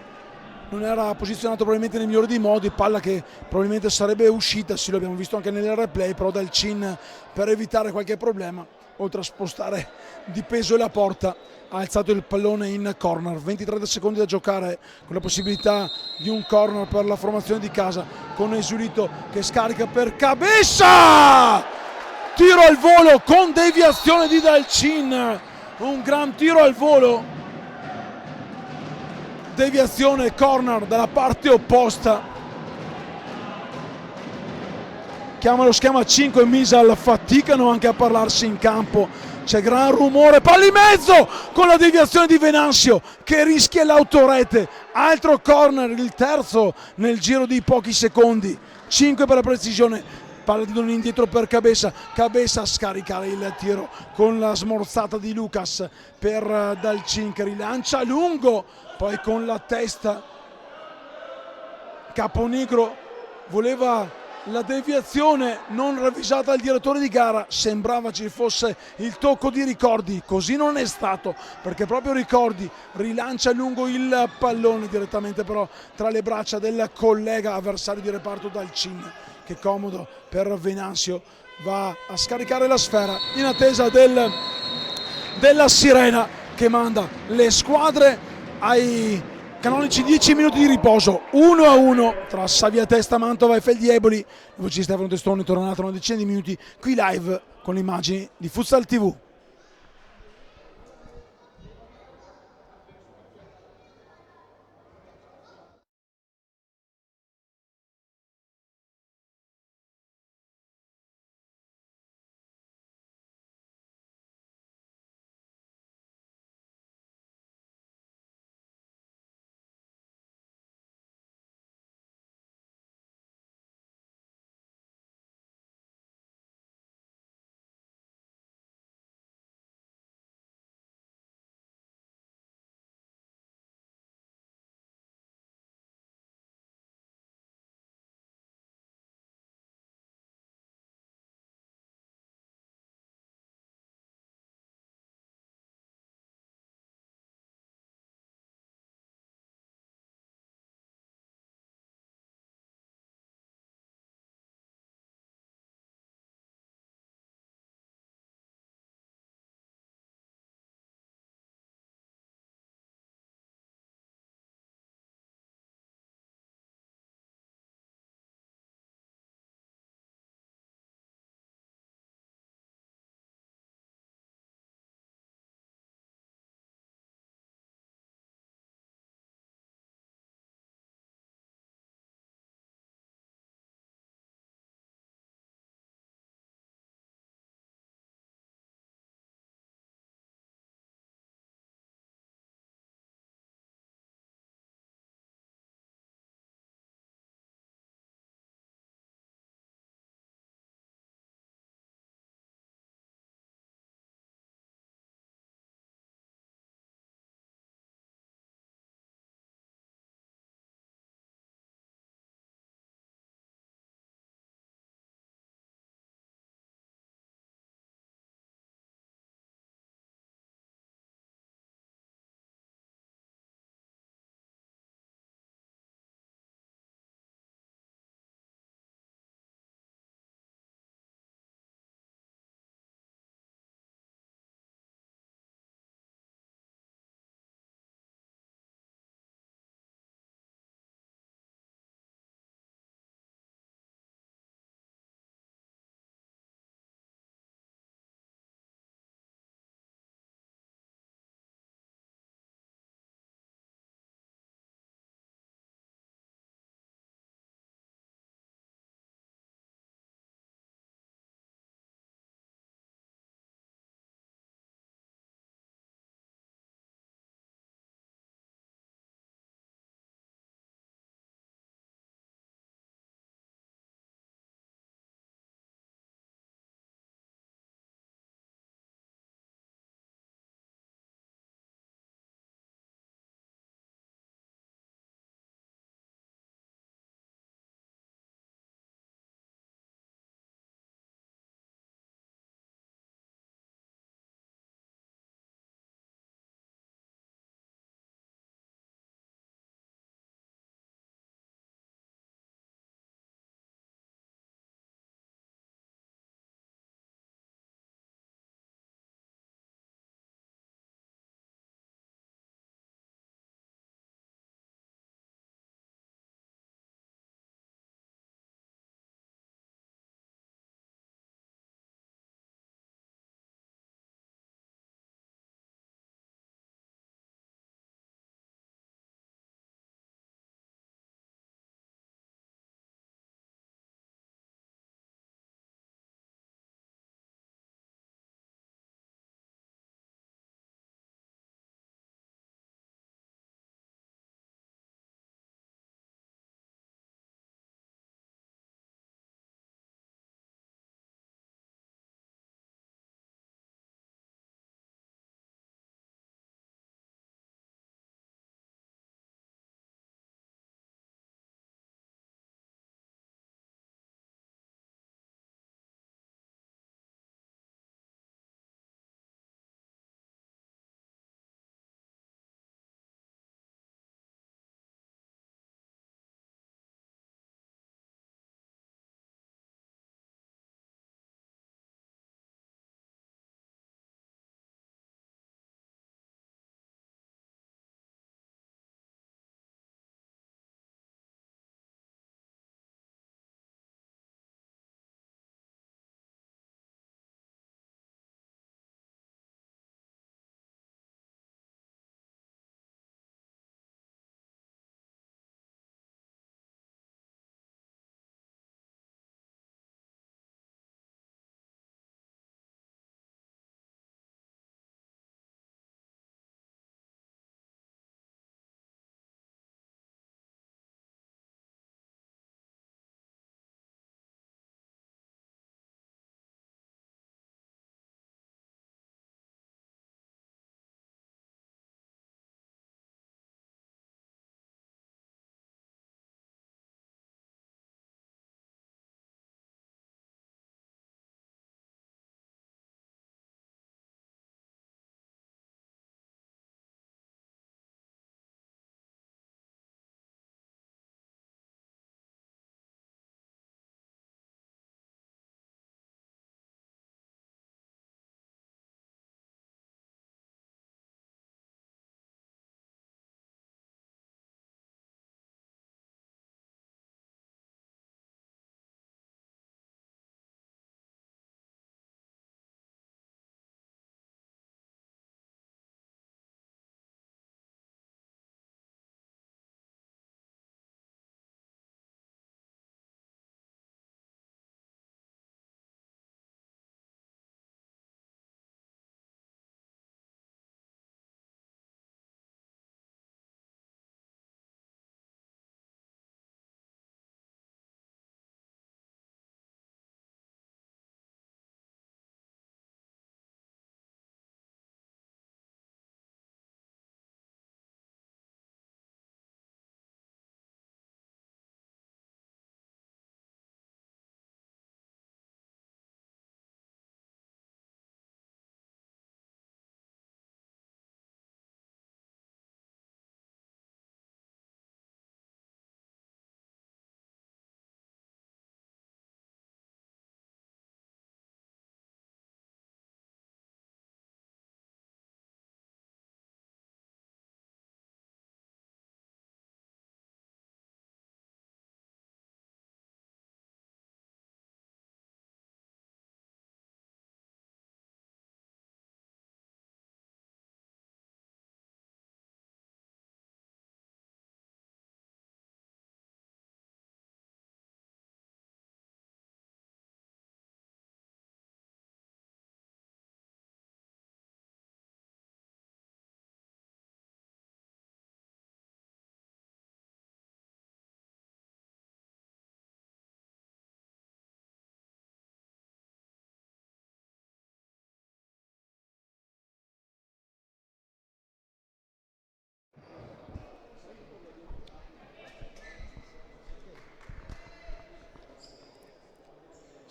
Non era posizionato probabilmente nel migliore dei modi, palla che probabilmente sarebbe uscita, sì, lo abbiamo visto anche nel replay, però Dalcin, per evitare qualche problema, oltre a spostare di peso la porta, ha alzato il pallone in corner. 20-30 secondi da giocare, con la possibilità di un corner per la formazione di casa, con Esulito che scarica per Cabessa, tiro al volo con deviazione di Dalcin, un gran tiro al volo, deviazione, corner dalla parte opposta. Chiama lo schema 5, Misal faticano anche a parlarsi in campo, c'è gran rumore, palla in mezzo con la deviazione di Venanzio che rischia l'autorete, altro corner, il terzo nel giro di pochi secondi, 5 per la precisione, palla di non indietro per Cabessa, Cabessa a scaricare il tiro con la smorzata di Lucas per Dalcin che rilancia lungo, poi con la testa Caponigro voleva la deviazione non ravvisata dal direttore di gara, sembrava ci fosse il tocco di Ricordi, così non è stato perché proprio Ricordi rilancia lungo il pallone direttamente però tra le braccia del collega avversario di reparto Dalcin, che comodo per Venanzio va a scaricare la sfera in attesa della sirena che manda le squadre ai canonici 10 minuti di riposo, 1-1 tra Saviatesta, Mantova e Feldieboli. Il voce di Stefano Testoni è tornato una decina di minuti qui live con le immagini di Futsal TV.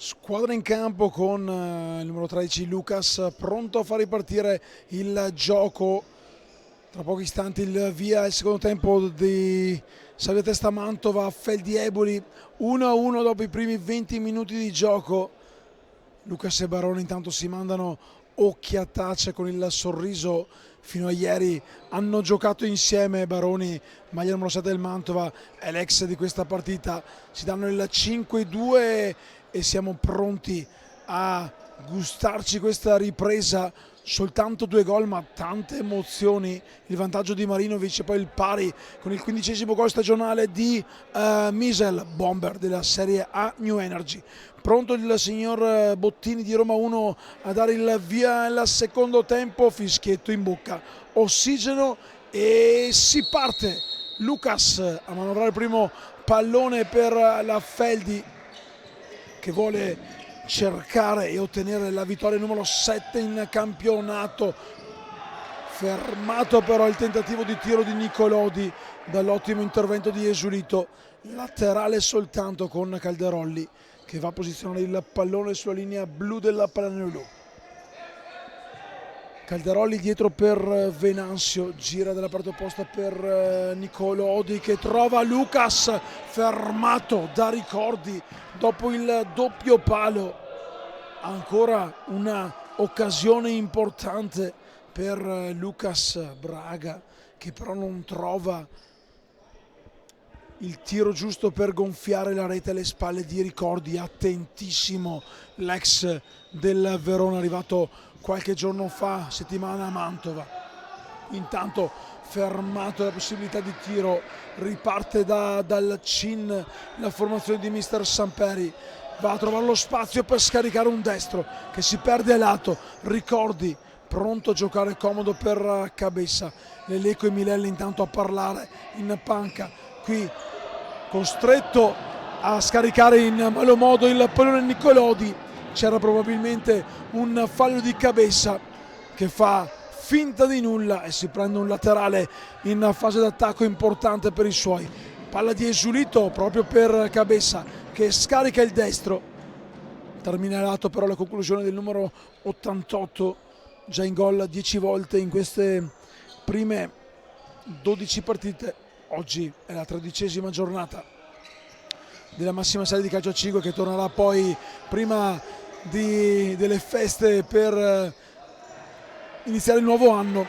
Squadra in campo con il numero 13 Lucas pronto a far ripartire il gioco. Tra pochi istanti il via il secondo tempo di Salvia Testa Mantova, Feldi Eboli 1-1 dopo i primi 20 minuti di gioco. Lucas e Baroni intanto si mandano occhiatacce con il sorriso. Fino a ieri hanno giocato insieme. Baroni, maglia numero 7 del Mantova, è l'ex di questa partita. Si danno il 5-2 e siamo pronti a gustarci questa ripresa. Soltanto 2 gol ma tante emozioni. Il vantaggio di Marinovic e poi il pari con il 15° gol stagionale di Misel, bomber della Serie A New Energy. Pronto il signor Bottini di Roma 1 a dare il via al secondo tempo, fischietto in bocca, ossigeno e si parte. Lucas a manovrare il primo pallone per la Feldi, che vuole cercare e ottenere la vittoria numero 7 in campionato. Fermato però il tentativo di tiro di Nicolodi dall'ottimo intervento di Esulito. Laterale soltanto con Calderolli che va a posizionare il pallone sulla linea blu della Pallaneolù. Calderolli dietro per Venanzio, gira dalla parte opposta per Nicolodi che trova Lucas, fermato da Ricordi dopo il doppio palo. Ancora una occasione importante per Lucas Braga, che però non trova il tiro giusto per gonfiare la rete alle spalle di Ricordi. Attentissimo l'ex del Verona, arrivato qualche giorno fa, settimana a Mantova. Intanto fermato la possibilità di tiro, riparte dal CIN la formazione di mister Samperi. Va a trovare lo spazio per scaricare un destro che si perde a lato. Ricordi pronto a giocare comodo per Cabessa. Leleco e Milelli intanto a parlare in panca. Qui costretto a scaricare in malo modo il pallone Nicolodi. C'era probabilmente un fallo di Cabessa che fa finta di nulla e si prende un laterale in fase d'attacco importante per i suoi. Palla di Esulito proprio per Cabessa che scarica il destro. Terminato però la conclusione del numero 88, già in gol 10 volte in queste prime 12 partite. Oggi è la 13ª giornata della massima serie di calcio a 5 che tornerà poi prima delle feste per iniziare il nuovo anno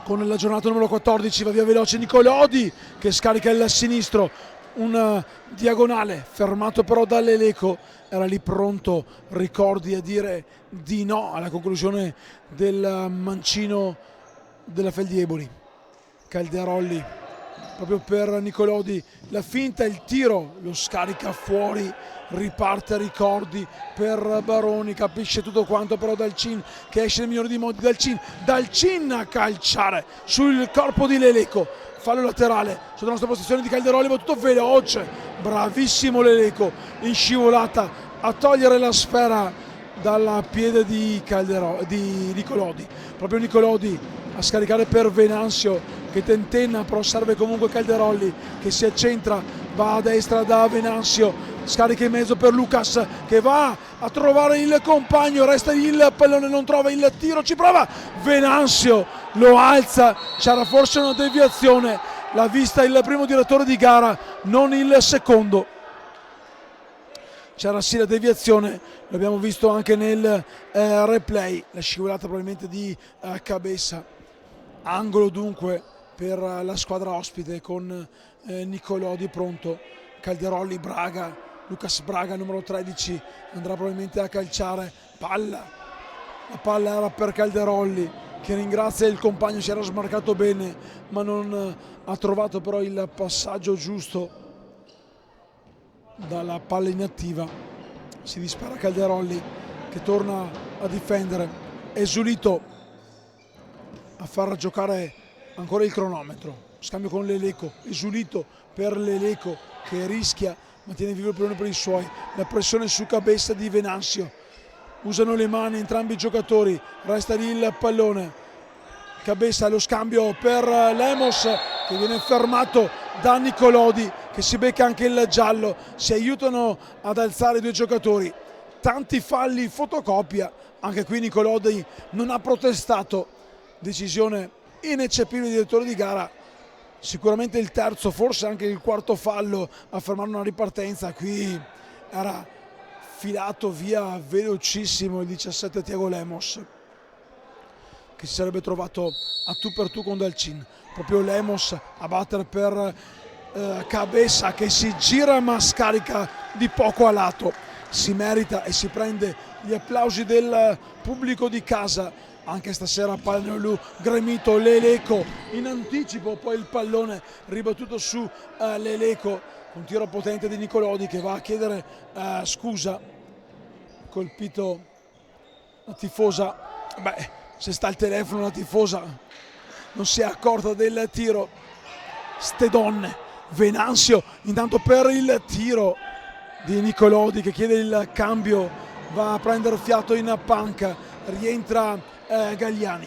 con la giornata numero 14. Va via veloce Nicolodi che scarica il sinistro, un diagonale fermato però dall'Eleco. Era lì pronto Ricordi a dire di no alla conclusione del mancino della Feldi Eboli. Calderolli proprio per Nicolodi, la finta, il tiro, lo scarica fuori, riparte Ricordi per Baroni, capisce tutto quanto però dal CIN che esce nel migliore dei modi, dal CIN a calciare sul corpo di Leleco. Fallo laterale sotto la nostra posizione di Calderolli, battuto veloce, bravissimo Leleco in scivolata a togliere la sfera dal piede di Nicolodi. Proprio Nicolodi a scaricare per Venanzio che tentenna, però serve comunque Calderolli che si accentra, va a destra da Venanzio, scarica in mezzo per Lucas che va a trovare il compagno, resta il pallone, non trova il tiro, ci prova Venanzio, lo alza, c'era forse una deviazione, l'ha vista il primo direttore di gara, non il secondo. C'era sì la deviazione, l'abbiamo visto anche nel replay, la scivolata probabilmente di Cabessa. Angolo dunque per la squadra ospite con Nicolodi pronto. Calderolli, Braga, Lucas Braga numero 13 andrà probabilmente a calciare. La palla era per Calderolli che ringrazia il compagno, si era smarcato bene ma non ha trovato però il passaggio giusto dalla palla inattiva. Si dispera Calderolli che torna a difendere. Esulito a far giocare ancora il cronometro, scambio con Leleco, Esulito per Leleco che rischia, ma tiene vivo il pallone per i suoi, la pressione su Cabessa di Venanzio, usano le mani entrambi i giocatori, resta lì il pallone, Cabessa lo scambio per Lemos che viene fermato da Nicolodi che si becca anche il giallo, si aiutano ad alzare i due giocatori. tanti falli fotocopia. Anche qui Nicolodi non ha protestato, decisione ineccepibile del direttore di gara. Sicuramente il terzo, forse anche il quarto fallo a fermare una ripartenza. Qui era filato via velocissimo il 17 Thiago Lemos, che si sarebbe trovato a tu per tu con Dalcin. Proprio Lemos a battere per Cabeza, che si gira ma scarica di poco a lato. Si merita e si prende gli applausi del pubblico di casa. Anche stasera Pallaneolù gremito, Leleco in anticipo, poi il pallone ribattuto su Leleco, un tiro potente di Nicolodi che va a chiedere scusa. Colpito la tifosa, se sta al telefono la tifosa non si è accorta del tiro. Ste donne. Venanzio intanto per il tiro di Nicolodi che chiede il cambio, va a prendere fiato in panca, rientra Gagliani.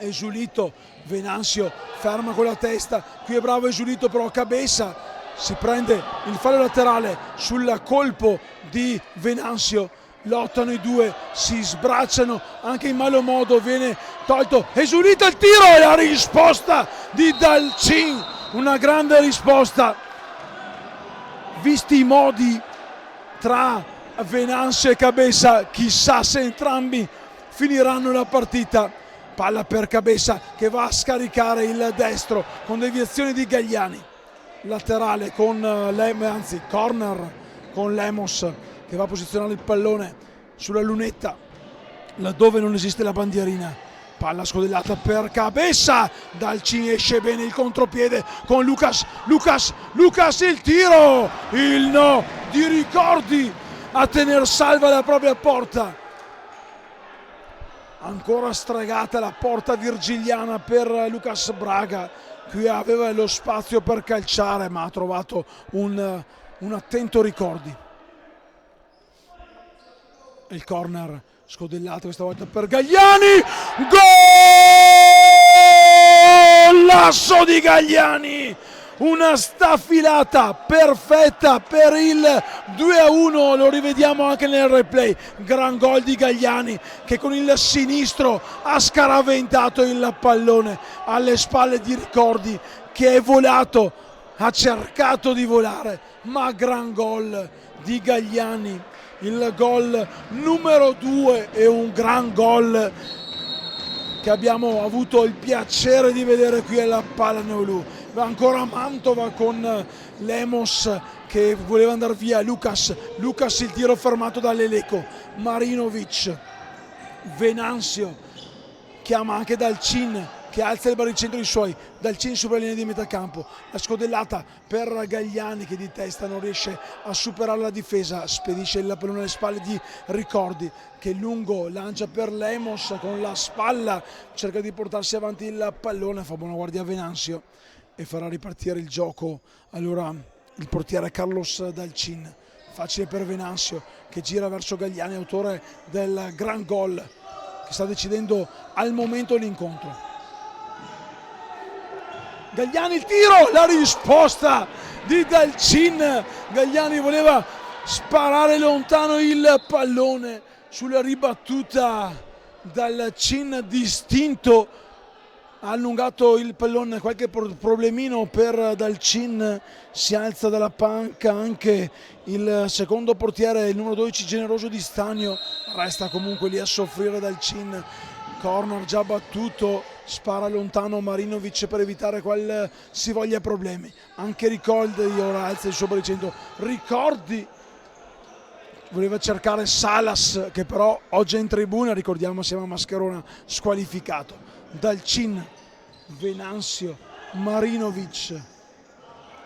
Esulito, Venanzio ferma con la testa, qui è bravo Esulito, però Cabeza si prende il fallo laterale sul colpo di Venanzio. Lottano i due, si sbracciano anche in malo modo, viene tolto Esulito, il tiro e la risposta di Dalcin, una grande risposta. Visti i modi tra Venanzio e Cabeza, chissà se entrambi finiranno la partita. Palla per Cabeza che va a scaricare il destro con deviazione di Gagliani. Laterale con corner con Lemos che va a posizionare il pallone sulla lunetta laddove non esiste la bandierina. Palla scodellata per Cabeza, Dalcin esce bene il contropiede con Lucas, il tiro, il no di Ricordi a tener salva la propria porta. Ancora stregata la porta virgiliana per Lucas Braga, qui aveva lo spazio per calciare ma ha trovato un attento Ricordi. Il corner scodellato questa volta per Gagliani, golasso di Gagliani, una staffilata perfetta per il 2-1, lo rivediamo anche nel replay. Gran gol di Gagliani che con il sinistro ha scaraventato il pallone alle spalle di Ricordi che è volato, ha cercato di volare, ma gran gol di Gagliani. Il gol numero 2 è un gran gol che abbiamo avuto il piacere di vedere qui alla Pallaneolù. Va ancora Mantova con Lemos che voleva andare via, Lucas, il tiro fermato da Leleco, Marinovic, Venanzio chiama anche Dalcin che alza il baricentro dei suoi, Dalcin sopra la linea di metà campo, la scodellata per Gagliani che di testa non riesce a superare la difesa, spedisce il pallone alle spalle di Ricordi che lungo lancia per Lemos con la spalla, cerca di portarsi avanti il pallone, fa buona guardia a Venanzio e farà ripartire il gioco allora il portiere Carlos Dalcin. Facile per Venanzio che gira verso Gagliani, autore del gran gol che sta decidendo al momento l'incontro. Gagliani il tiro, la risposta di Dalcin. Gagliani voleva sparare lontano il pallone sulla ribattuta. Dalcin distinto ha allungato il pallone, qualche problemino per Dalcin, si alza dalla panca anche il secondo portiere, il numero 12 Generoso di Stagno, resta comunque lì a soffrire Dalcin. Corner già battuto, spara lontano Marinovic per evitare qualsivoglia problemi. Anche Ricordi ora alza il suo baricentro. Ricordi voleva cercare Salas che però oggi è in tribuna, ricordiamo siamo a Mascherona, squalificato. Dalcin, Venanzio, Marinovic,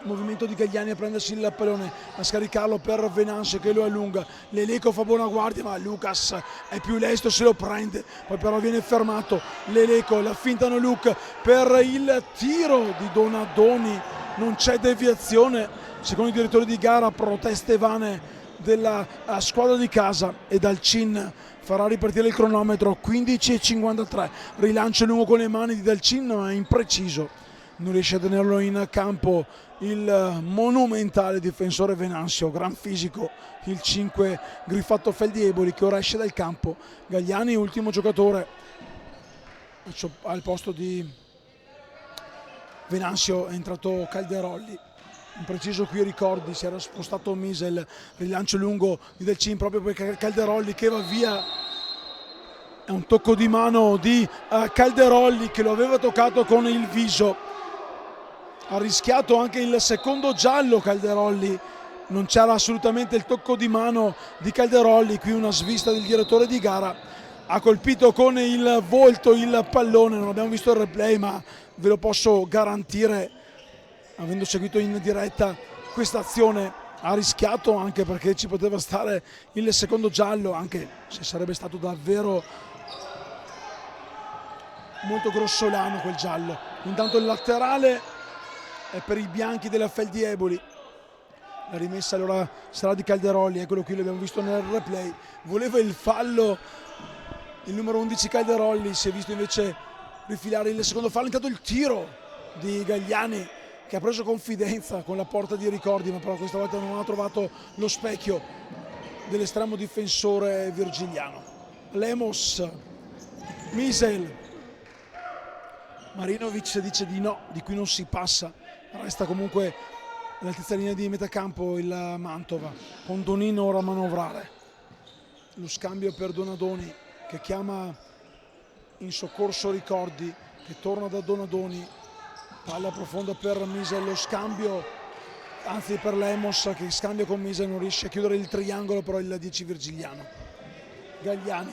movimento di Gagliani a prendersi il pallone, a scaricarlo per Venanzio che lo allunga. Leleco fa buona guardia ma Lucas è più lesto, se lo prende, poi però viene fermato Leleco, la fintano Luc per il tiro di Donadoni, non c'è deviazione secondo i direttori di gara, proteste vane della squadra di casa e Dalcin farà ripartire il cronometro. 15:53, rilancio lungo con le mani di Dalcin ma impreciso. non riesce a tenerlo in campo il monumentale difensore Venanzio, gran fisico, il 5 Griffatto Feldieboli, che ora esce dal campo. Gagliani, ultimo giocatore al posto di Venanzio, è entrato Calderolli. Impreciso qui, ricordi, si era spostato Misel, rilancio lungo di Delcin proprio per Calderolli che va via. È un tocco di mano di Calderolli che lo aveva toccato con il viso. Ha rischiato anche il secondo giallo Calderolli, non c'era assolutamente il tocco di mano di Calderolli. Qui una svista del direttore di gara, ha colpito con il volto il pallone, non abbiamo visto il replay ma ve lo posso garantire avendo seguito in diretta questa azione. Ha rischiato anche perché ci poteva stare il secondo giallo, anche se sarebbe stato davvero molto grossolano quel giallo. Intanto il laterale è per i bianchi della Feldieboli, la rimessa allora sarà di Calderolli, eccolo qui, l'abbiamo visto nel replay, voleva il fallo il numero 11 Calderolli, si è visto invece rifilare il secondo fallo. Intanto il tiro di Gagliani che ha preso confidenza con la porta di Ricordi, ma però questa volta non ha trovato lo specchio dell'estremo difensore virgiliano. Lemos, Misel, Marinovic dice di no, di qui non si passa, resta comunque all'altezza linea di metacampo il Mantova, con Donino ora a manovrare. Lo scambio per Donadoni che chiama in soccorso Ricordi, che torna da Donadoni, palla profonda per Misel, lo scambio, anzi per Lemos che scambia con Misel, non riesce a chiudere il triangolo però il 10 virgiliano. Gagliani,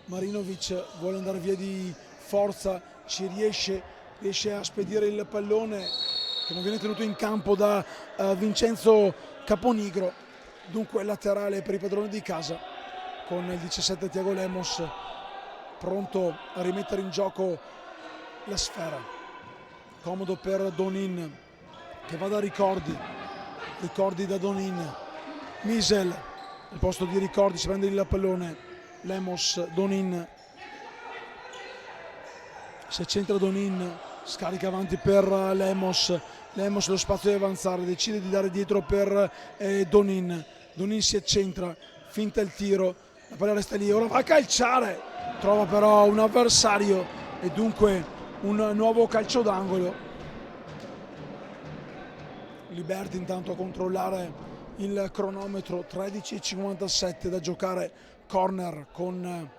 Marinovic vuole andare via di forza, ci riesce a spedire il pallone che non viene tenuto in campo da Vincenzo Caponigro. Dunque laterale per i padroni di casa con il 17 Tiago Lemos pronto a rimettere in gioco la sfera. Comodo per Donin che va da Ricordi da Donin. Misel al posto di Ricordi, si prende il pallone. Lemos, Donin, si accentra Donin, scarica avanti per Lemos, lo spazio di avanzare, decide di dare dietro per Donin si accentra, finta il tiro, la palla resta lì, ora va a calciare, trova però un avversario e dunque un nuovo calcio d'angolo. Liberti intanto a controllare il cronometro, 13:57 da giocare, corner con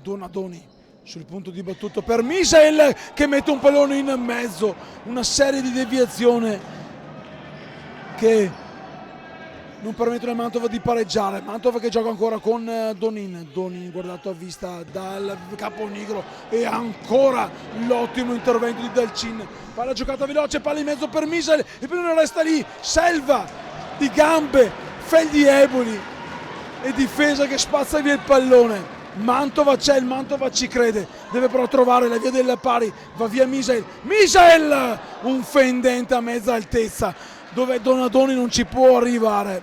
Donadoni sul punto di battuto per Misel che mette un pallone in mezzo, una serie di deviazioni che non permettono al Mantova di pareggiare. Mantova che gioca ancora con Donin guardato a vista dal Caponigro e ancora l'ottimo intervento di Delcin, palla giocata veloce, palla in mezzo per Misel, il pallone resta lì, selva di gambe, Feldieboli e difesa che spazza via il pallone. Mantova c'è, il Mantova ci crede, deve però trovare la via del pari, va via Misel, un fendente a mezza altezza dove Donadoni non ci può arrivare.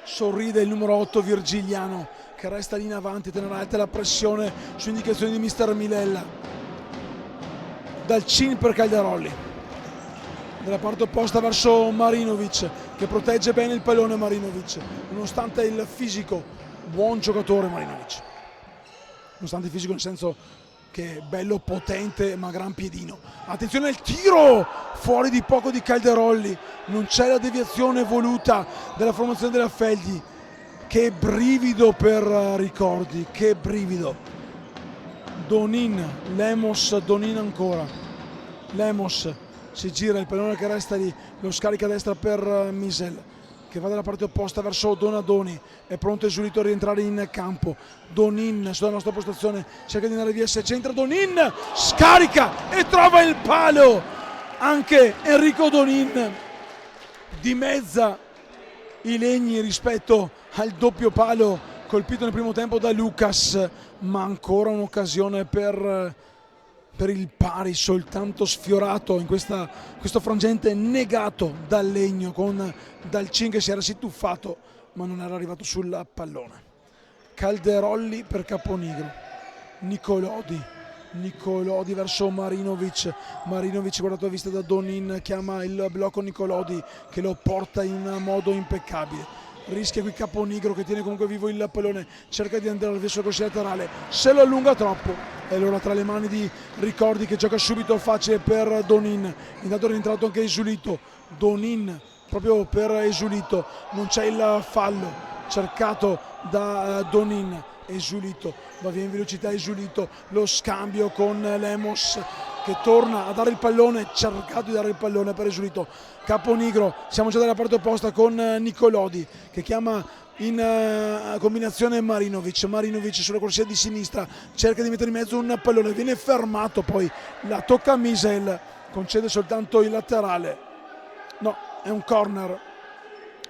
Sorride il numero 8 Virgiliano che resta lì in avanti, tenerà alta la pressione su indicazioni di mister Milella. Delcin per Calderolli, dalla parte opposta verso Marinovic che protegge bene il pallone. Marinovic, nonostante il fisico, buon giocatore Marinovic, nonostante il fisico nel senso che è bello, potente ma gran piedino. Attenzione al tiro fuori di poco di Calderolli, non c'è la deviazione voluta della formazione della Feldi. Che brivido per Ricordi, che brivido. Donin, Lemos, Donin ancora, Lemos si gira, il pallone che resta lì, lo scarica a destra per Misel che va dalla parte opposta verso Donadoni, è pronto esulito a rientrare in campo. Donin sulla nostra postazione cerca di andare via, si centra Donin, scarica e trova il palo. Anche Enrico Donin dimezza i legni rispetto al doppio palo colpito nel primo tempo da Lucas, ma ancora un'occasione per il pari, soltanto sfiorato in questo frangente negato dal legno con Delcin che si era si tuffato ma non era arrivato sul pallone. Calderolli per Caponigro, Nicolodi verso Marinovic, guardato a vista da Donin, chiama il blocco Nicolodi che lo porta in modo impeccabile, rischia qui Caponigro che tiene comunque vivo il pallone, cerca di andare verso il corsia laterale, se lo allunga troppo e allora tra le mani di Ricordi che gioca subito facile per Donin, intanto è rientrato anche Esulito, Donin proprio per Esulito, non c'è il fallo cercato da Donin, Esulito va via in velocità, Esulito lo scambio con Lemos che torna a dare il pallone, cercato di dare il pallone per Esulito, Caponigro, siamo già dalla parte opposta con Nicolodi che chiama in combinazione Marinovic sulla corsia di sinistra, cerca di mettere in mezzo un pallone, viene fermato, poi la tocca Misel, concede soltanto il laterale, no, è un corner,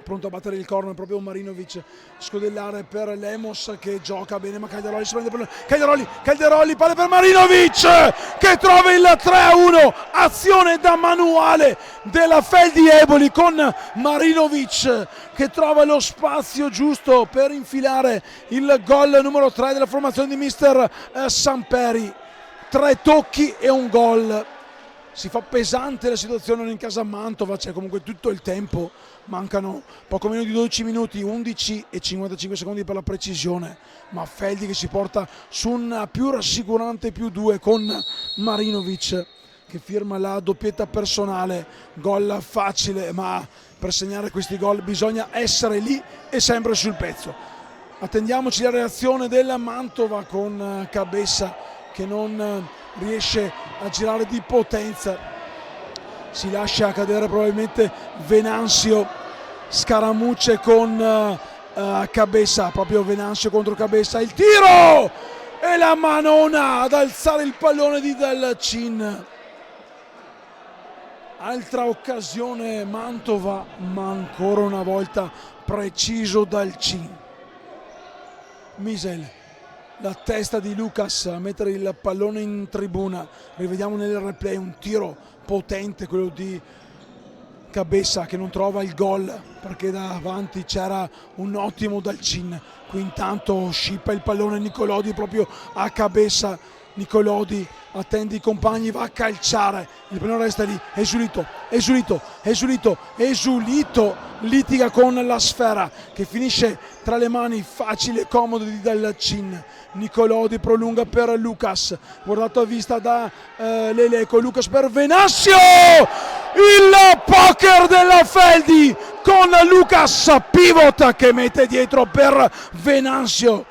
pronto a battere il corner proprio Marinovic, scodellare per Lemos che gioca bene ma Calderoli si prende il pallone, Calderoli, palla per Marinovic che trova il 3-1, azione da manuale della Feldi Eboli con Marinovic che trova lo spazio giusto per infilare il gol numero 3 della formazione di mister Samperi, 3 tocchi e un gol. Si fa pesante la situazione in casa Mantova, c'è comunque tutto il tempo, mancano poco meno di 12 minuti, 11 e 55 secondi per la precisione, ma Feldi che si porta su un più rassicurante +2 con Marinovic che firma la doppietta personale, gol facile, ma per segnare questi gol bisogna essere lì e sempre sul pezzo. Attendiamoci la reazione della Mantova con Cabessa che non riesce a girare di potenza, si lascia cadere probabilmente Venanzio, scaramucce con Cabessa, proprio Venanzio contro Cabessa, il tiro e la manona ad alzare il pallone di Dalcin, altra occasione Mantova ma ancora una volta preciso Dalcin, Misel, la testa di Lucas a mettere il pallone in tribuna, rivediamo nel replay un tiro potente quello di Cabessa che non trova il gol perché davanti c'era un ottimo Dalcin, qui intanto scippa il pallone Nicolodi proprio a Cabessa, Nicolodi attende i compagni, va a calciare, il pallone resta lì, Esulito litiga con la sfera che finisce tra le mani facile e comodo di Dalcin, Nicolodi prolunga per Lucas, guardato a vista da Leleco, Lucas per Venanzio, il poker della Feldi con Lucas, pivot che mette dietro per Venanzio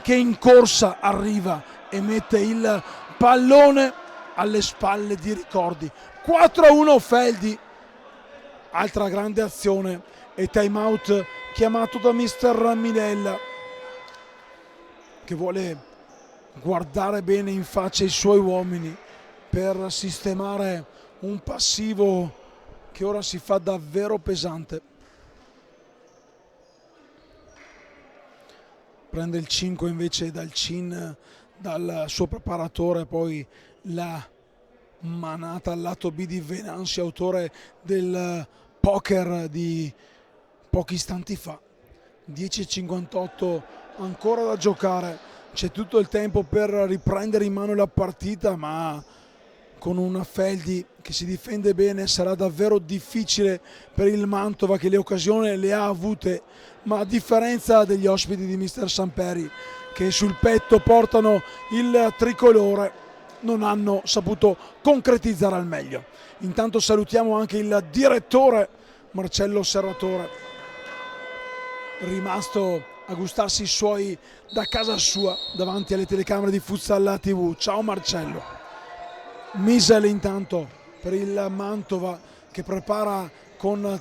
che in corsa arriva e mette il pallone alle spalle di Ricordi, 4-1 Feldi, altra grande azione e time out chiamato da mister Minella che vuole guardare bene in faccia i suoi uomini per sistemare un passivo che ora si fa davvero pesante. Prende il 5 invece Dalcin dal suo preparatore, poi la manata al lato B di Venanzio, autore del poker di pochi istanti fa. 10:58 ancora da giocare, c'è tutto il tempo per riprendere in mano la partita, ma con una Feldi che si difende bene sarà davvero difficile per il Mantova che le occasioni le ha avute, ma a differenza degli ospiti di mister Samperi che sul petto portano il tricolore non hanno saputo concretizzare al meglio. Intanto salutiamo anche il direttore Marcello Serratore, rimasto a gustarsi i suoi da casa sua davanti alle telecamere di Futsal TV. Ciao Marcello. Misel intanto per il Mantova che prepara con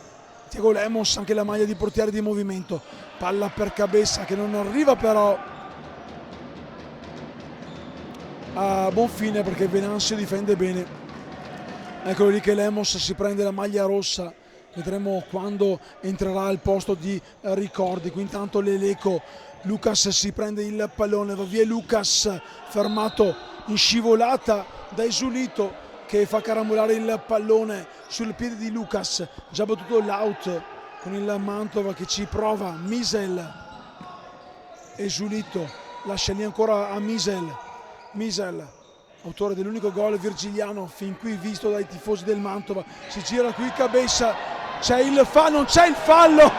Tiago Lemos anche la maglia di portiere di movimento, palla per Cabessa che non arriva però a buon fine perché Venanzio difende bene. Eccolo lì che Lemos si prende la maglia rossa, vedremo quando entrerà al posto di Ricordi. Qui intanto Leleco, Lucas si prende il pallone, va via Lucas, fermato in scivolata da Esulito che fa carambolare il pallone sul piede di Lucas, già battuto l'out con il Mantova che ci prova. Misel, Esulito lascia lì ancora a Misel, Misel, autore dell'unico gol virgiliano fin qui visto dai tifosi del Mantova, si gira qui Cabessa, c'è il fallo, non c'è il fallo.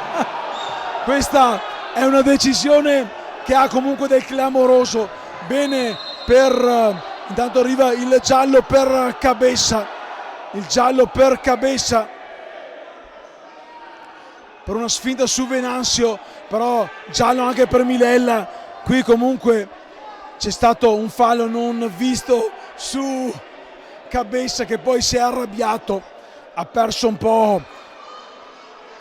Questa è una decisione che ha comunque del clamoroso. Bene per intanto arriva il giallo per Cabessa, il giallo per Cabessa per una sfinta su Venanzio, però giallo anche per Milella. Qui comunque c'è stato un fallo non visto su Cabessa che poi si è arrabbiato, ha perso un po'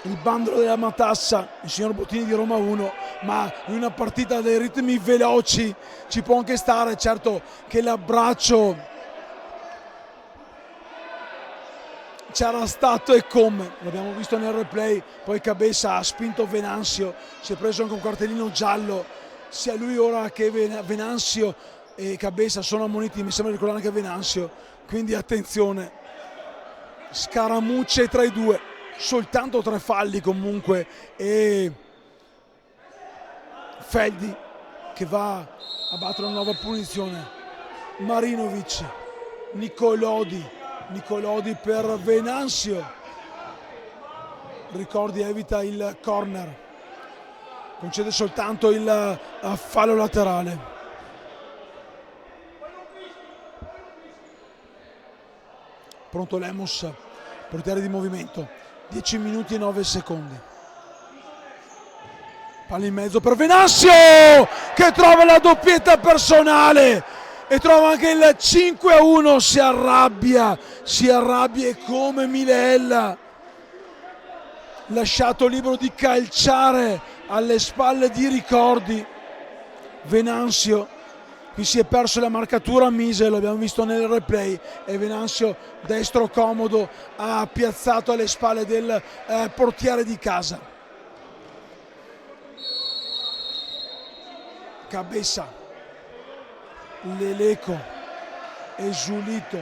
il bandolo della matassa il signor Bottini di Roma 1, ma in una partita dei ritmi veloci ci può anche stare. Certo che l'abbraccio c'era stato e come, l'abbiamo visto nel replay. Poi Cabessa ha spinto Venanzio, si è preso anche un cartellino giallo, sia lui ora che Venanzio e Cabessa sono ammoniti, mi sembra ricordare anche Venanzio, quindi attenzione, scaramucce tra i due, soltanto 3 falli comunque, e Feldi che va a battere una nuova punizione. Marinovic, Nicolodi per Venanzio, Ricordi evita il corner, concede soltanto il fallo laterale. Pronto Lemos, portiere di movimento, 10 minuti e 9 secondi. Palla in mezzo per Venanzio che trova la doppietta personale e trova anche il 5-1, si arrabbia e come Milella, lasciato libero di calciare alle spalle di Ricordi. Venanzio, qui si è perso la marcatura Mise, lo abbiamo visto nel replay, e Venanzio destro comodo ha piazzato alle spalle del portiere di casa. Cabessa, Leleco e Giulito,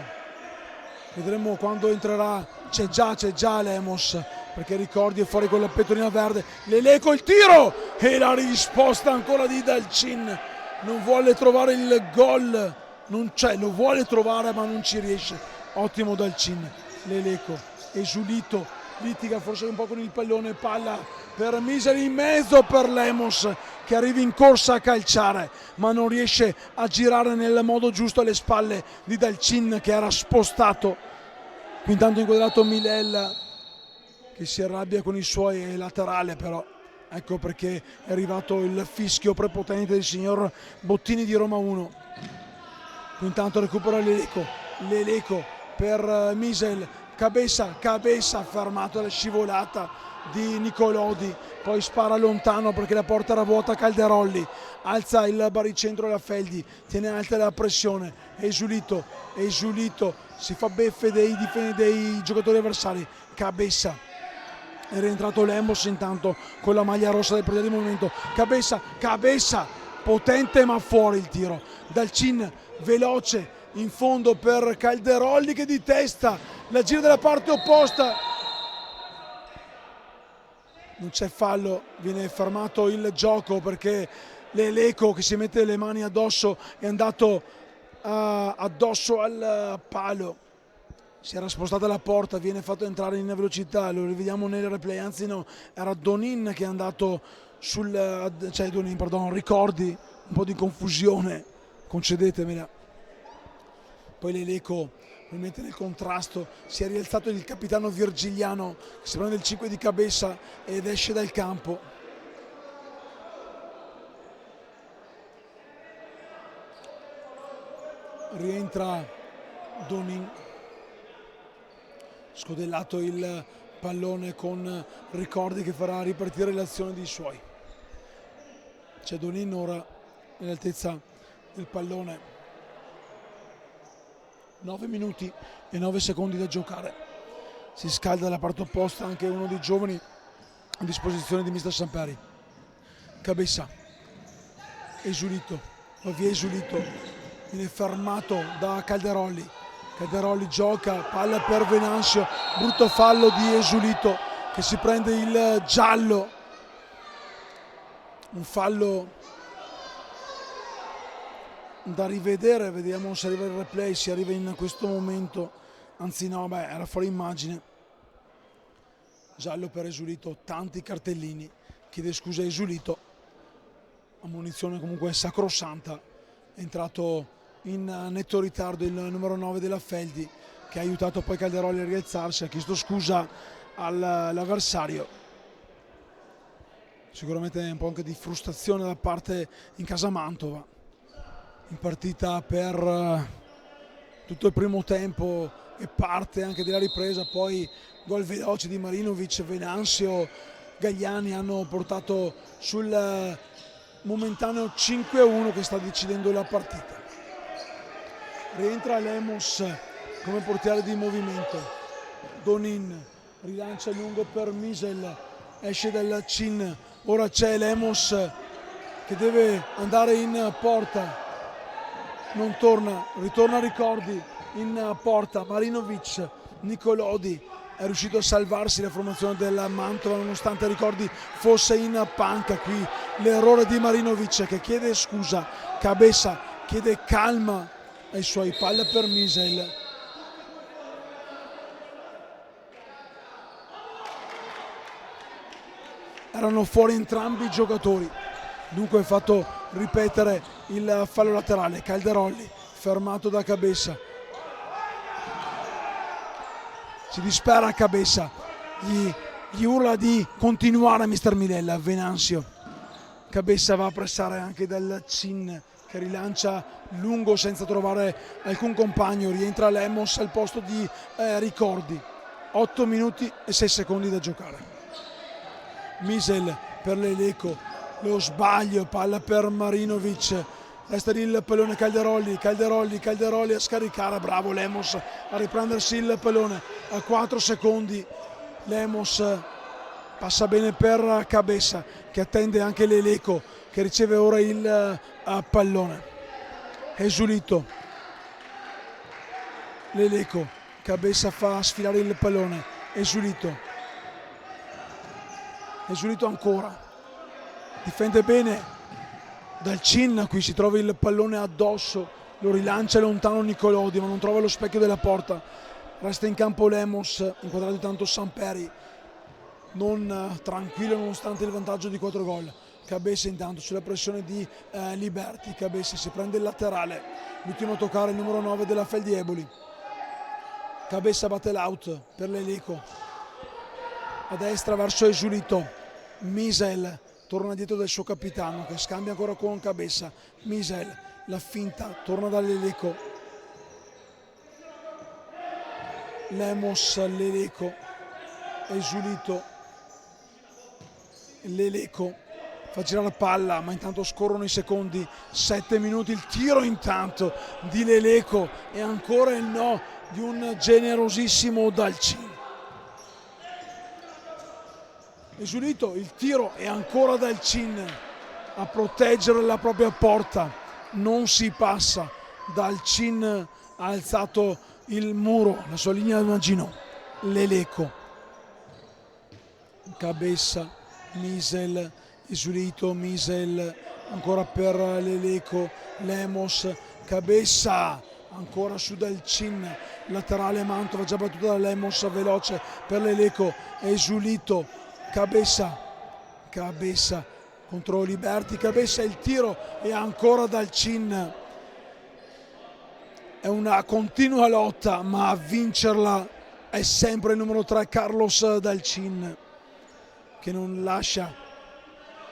vedremo quando entrerà. C'è già Lemos, perché Ricordi è fuori con la pettorina verde. Leleco il tiro e la risposta ancora di Dalcin, non vuole trovare il gol, lo vuole trovare ma non ci riesce. Ottimo Dalcin. Leleco e Giulito, litiga forse un po' con il pallone, palla per Miseri in mezzo per Lemos che arriva in corsa a calciare ma non riesce a girare nel modo giusto alle spalle di Dalcin che era spostato. Qui intanto inquadrato Milella che si arrabbia con i suoi laterali, però ecco perché è arrivato il fischio prepotente del signor Bottini di Roma 1. Qui intanto recupera Leleco per Misel, Cabessa fermato alla scivolata di Nicolodi, poi spara lontano perché la porta era vuota. Calderolli alza il baricentro da Feldi, tiene alta la pressione, Giulito si fa beffe dei giocatori avversari. Cabessa, è rientrato Lemos intanto con la maglia rossa del portiere di movimento. Cabessa potente ma fuori il tiro. Dalcin veloce in fondo per Calderolli che di testa la gira dalla parte opposta, non c'è fallo, viene fermato il gioco perché Leleco che si mette le mani addosso è andato addosso al palo, si era spostata la porta, viene fatto entrare in velocità, lo rivediamo nel replay, anzi no, era Donin che è andato Ricordi, un po' di confusione, concedetemela. Poi Leleco ovviamente nel contrasto, si è rialzato il capitano Virgiliano che si prende il 5 di Cabessa ed esce dal campo. Rientra Donin, scodellato il pallone con Ricordi che farà ripartire l'azione dei suoi. C'è Donin ora all'altezza del pallone. 9 minuti e 9 secondi da giocare. Si scalda dalla parte opposta anche uno dei giovani a disposizione di mister Samperi. Cabessa e Giulito, va via Giulito, viene fermato da Calderolli. Calderolli gioca, palla per Venanzio, brutto fallo di Giulito che si prende il giallo. Un fallo da rivedere, vediamo se arriva il replay, si arriva in questo momento, anzi no, era fuori immagine, giallo per Esulito, tanti cartellini, chiede scusa a Esulito, ammonizione comunque sacrosanta, è entrato in netto ritardo il numero 9 della Feldi, che ha aiutato poi Calderoli a rialzarsi, ha chiesto scusa all'avversario. Sicuramente un po' anche di frustrazione da parte in casa Mantova, in partita per tutto il primo tempo e parte anche della ripresa, poi gol veloce di Marinovic, Venanzio, Gagliani hanno portato sul momentaneo 5-1 che sta decidendo la partita. Rientra Lemos come portiere di movimento, Donin rilancia lungo per Misel, esce dal Cin, ora c'è Lemos che deve andare in porta, non torna, ritorna Ricordi in porta, Marinovic, Nicolodi è riuscito a salvarsi la formazione della Mantova nonostante Ricordi fosse in panca. Qui l'errore di Marinovic che chiede scusa, Cabessa chiede calma ai suoi, palla per Misel. Erano fuori entrambi i giocatori, dunque è fatto ripetere il fallo laterale. Calderolli fermato da Cabessa, si dispera Cabessa, gli urla di continuare Mister Milella. Venanzio, Cabessa va a pressare anche dal Cin che rilancia lungo senza trovare alcun compagno, rientra Lemos al posto di Ricordi, 8 minuti e 6 secondi da giocare. Misel per Leleco, lo sbaglio, palla per Marinovic, resta lì il pallone Calderolli a scaricare, bravo Lemos a riprendersi il pallone a 4 secondi, Lemos passa bene per Cabessa che attende anche Leleco che riceve ora il pallone. Esulito, Leleco, Cabessa fa sfilare il pallone, Esulito ancora, difende bene dal Cin, qui si trova il pallone addosso, lo rilancia lontano Nicolodi ma non trova lo specchio della porta, resta in campo Lemos, inquadrato tanto Samperi, non tranquillo nonostante il vantaggio di 4 gol. Cabessa intanto sulla pressione di Liberti, Cabessa si prende il laterale, l'ultimo a toccare il numero 9 della Feldi Eboli, Cabessa batte l'out per Leleco, a destra verso Esulito, Misel torna dietro del suo capitano che scambia ancora con Cabessa, Misel la finta, torna da Leleco, Lemos, Leleco, Esulito, Leleco fa girare la palla ma intanto scorrono i secondi, 7 minuti, il tiro intanto di Leleco e ancora il no di un generosissimo Dalcin. Esulito, il tiro è ancora Dalcin a proteggere la propria porta, non si passa, Dalcin ha alzato il muro, la sua linea di Maginot, Leleco, Cabessa, Misel, Esulito, Misel ancora per Leleco, Lemos, Cabessa ancora su Dalcin, laterale Mantova già battuta da Lemos, veloce per Leleco, Esulito, Cabessa contro Liberti, Cabessa il tiro e ancora Dalcin, è una continua lotta ma a vincerla è sempre il numero 3 Carlos Dalcin che non lascia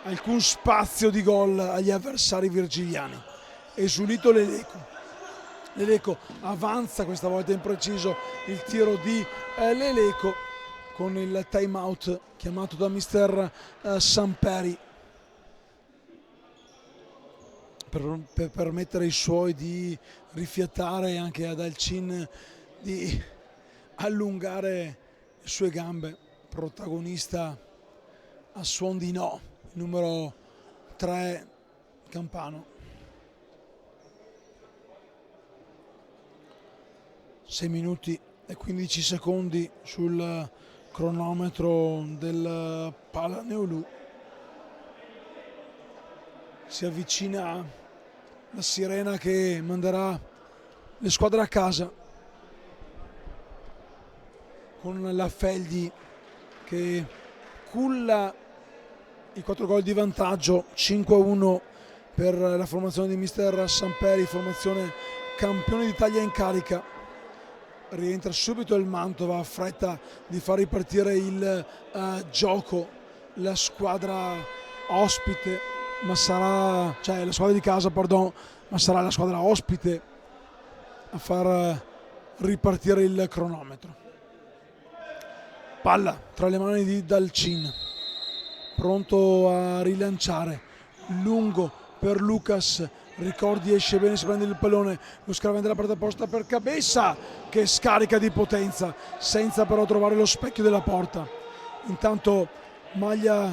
alcun spazio di gol agli avversari virgiliani. Esulito, Leleco avanza, questa volta impreciso il tiro di Leleco con il time out chiamato da mister Samperi per permettere ai suoi di rifiatare e anche ad Dalcin di allungare le sue gambe. Protagonista a suon di no, il numero 3 Campano. 6 minuti e 15 secondi sul cronometro del Palaneolù. Si avvicina la sirena che manderà le squadre a casa, con la Feldi che culla i 4 gol di vantaggio, 5-1 per la formazione di mister Samperi, formazione campione d'Italia in carica. Rientra subito il Mantova, ha fretta di far ripartire il gioco, la squadra ospite, ma sarà, cioè la squadra di casa, pardon, ma sarà la squadra ospite a far ripartire il cronometro. Palla tra le mani di Dalcin, pronto a rilanciare, lungo per Lucas, Ricordi esce bene, si prende il pallone, lo scravende della parte opposta per Cabessa che scarica di potenza senza però trovare lo specchio della porta. Intanto maglia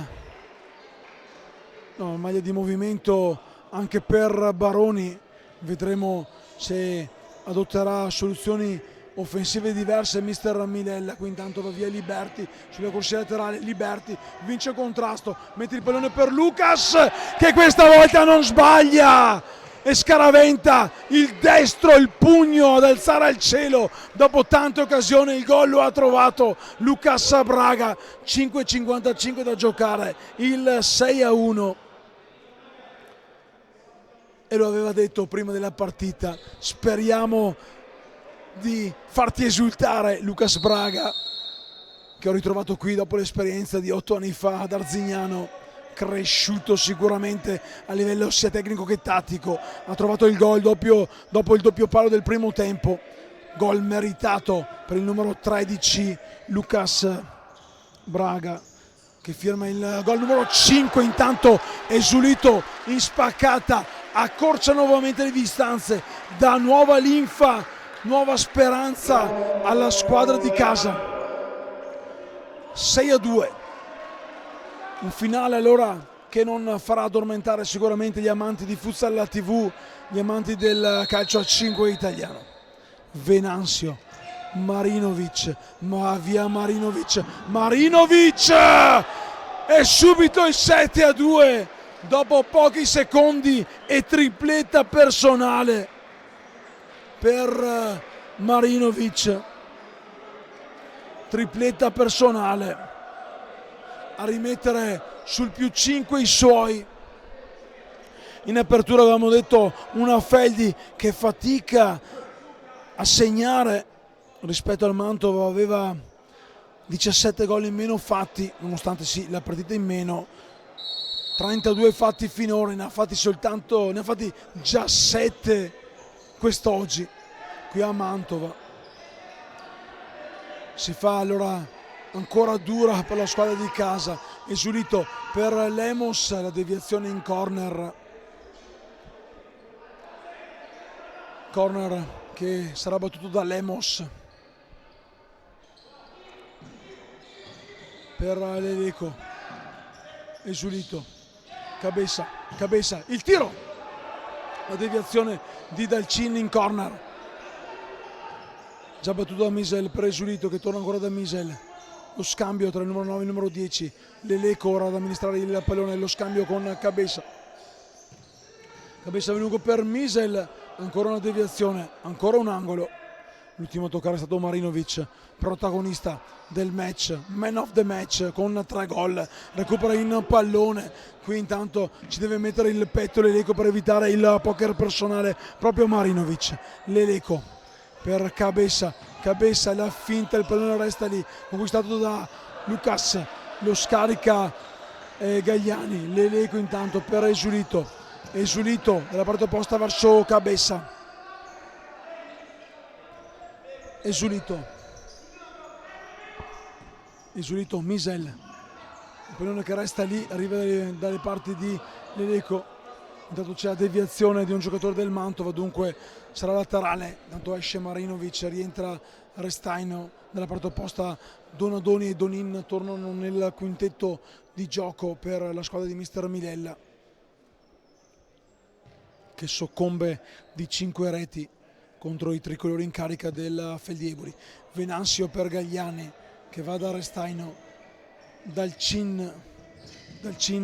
di movimento anche per Baroni, vedremo se adotterà soluzioni offensive diverse mister Milella. Qui intanto va via Liberti sulla corsia laterale, Liberti vince il contrasto, mette il pallone per Lucas che questa volta non sbaglia e scaraventa il destro, il pugno ad alzare al cielo. Dopo tante occasioni il gol lo ha trovato Lucas Braga. 5:55 da giocare, il 6-1. E lo aveva detto prima della partita, speriamo di farti esultare Lucas Braga, che ho ritrovato qui dopo l'esperienza di 8 anni fa ad Arzignano, cresciuto sicuramente a livello sia tecnico che tattico. Ha trovato il gol dopo il doppio palo del primo tempo, gol meritato per il numero 13 Lucas Braga, che firma il gol numero 5. Intanto Esulito in spaccata accorcia nuovamente le distanze, dà nuova linfa, nuova speranza alla squadra di casa. 6-2, un finale allora che non farà addormentare sicuramente gli amanti di Futsal TV, gli amanti del calcio a 5 italiano. Venanzio, Marinovic, ma via Marinovic, e subito il 7-2 dopo pochi secondi e tripletta personale per Marinovic, tripletta personale a rimettere sul più 5 i suoi. In apertura avevamo detto una Feldi che fatica a segnare rispetto al Mantova, aveva 17 gol in meno fatti, nonostante sì la partita in meno, 32 fatti finora, ne ha fatti già 7 quest'oggi qui a Mantova. Si fa allora ancora dura per la squadra di casa. Esulito per Lemos, la deviazione in corner che sarà battuto da Lemos per l'Eleco. Esulito, Cabessa, il tiro, la deviazione di Dalcin in corner, già battuto da Misel per Esulito, che torna ancora da Misel. Lo scambio tra il numero 9 e il numero 10, l'Eleco ora ad amministrare il pallone, lo scambio con Cabessa venuto per Misel, ancora una deviazione, ancora un angolo. L'ultimo a toccare è stato Marinovic, protagonista del match, man of the match con 3 gol, recupera in pallone. Qui intanto ci deve mettere il petto l'Eleco per evitare il poker personale proprio Marinovic. L'Eleco per Cabessa, la finta, il pallone resta lì, conquistato da Lucas, lo scarica Gagliani. L'Eleco intanto per Esulito dalla parte opposta verso Cabessa. Esulito, Misel, il pallone che resta lì, arriva dalle parti di l'Eleco. Intanto c'è la deviazione di un giocatore del Mantova, dunque sarà laterale. Intanto esce Marinovic, rientra Restaino dalla parte opposta. Donadoni e Donin tornano nel quintetto di gioco per la squadra di mister Milella, che soccombe di 5 reti contro i tricolori in carica della Feldieboli. Venanzio per Gagliani che va da Restaino, Dalcin,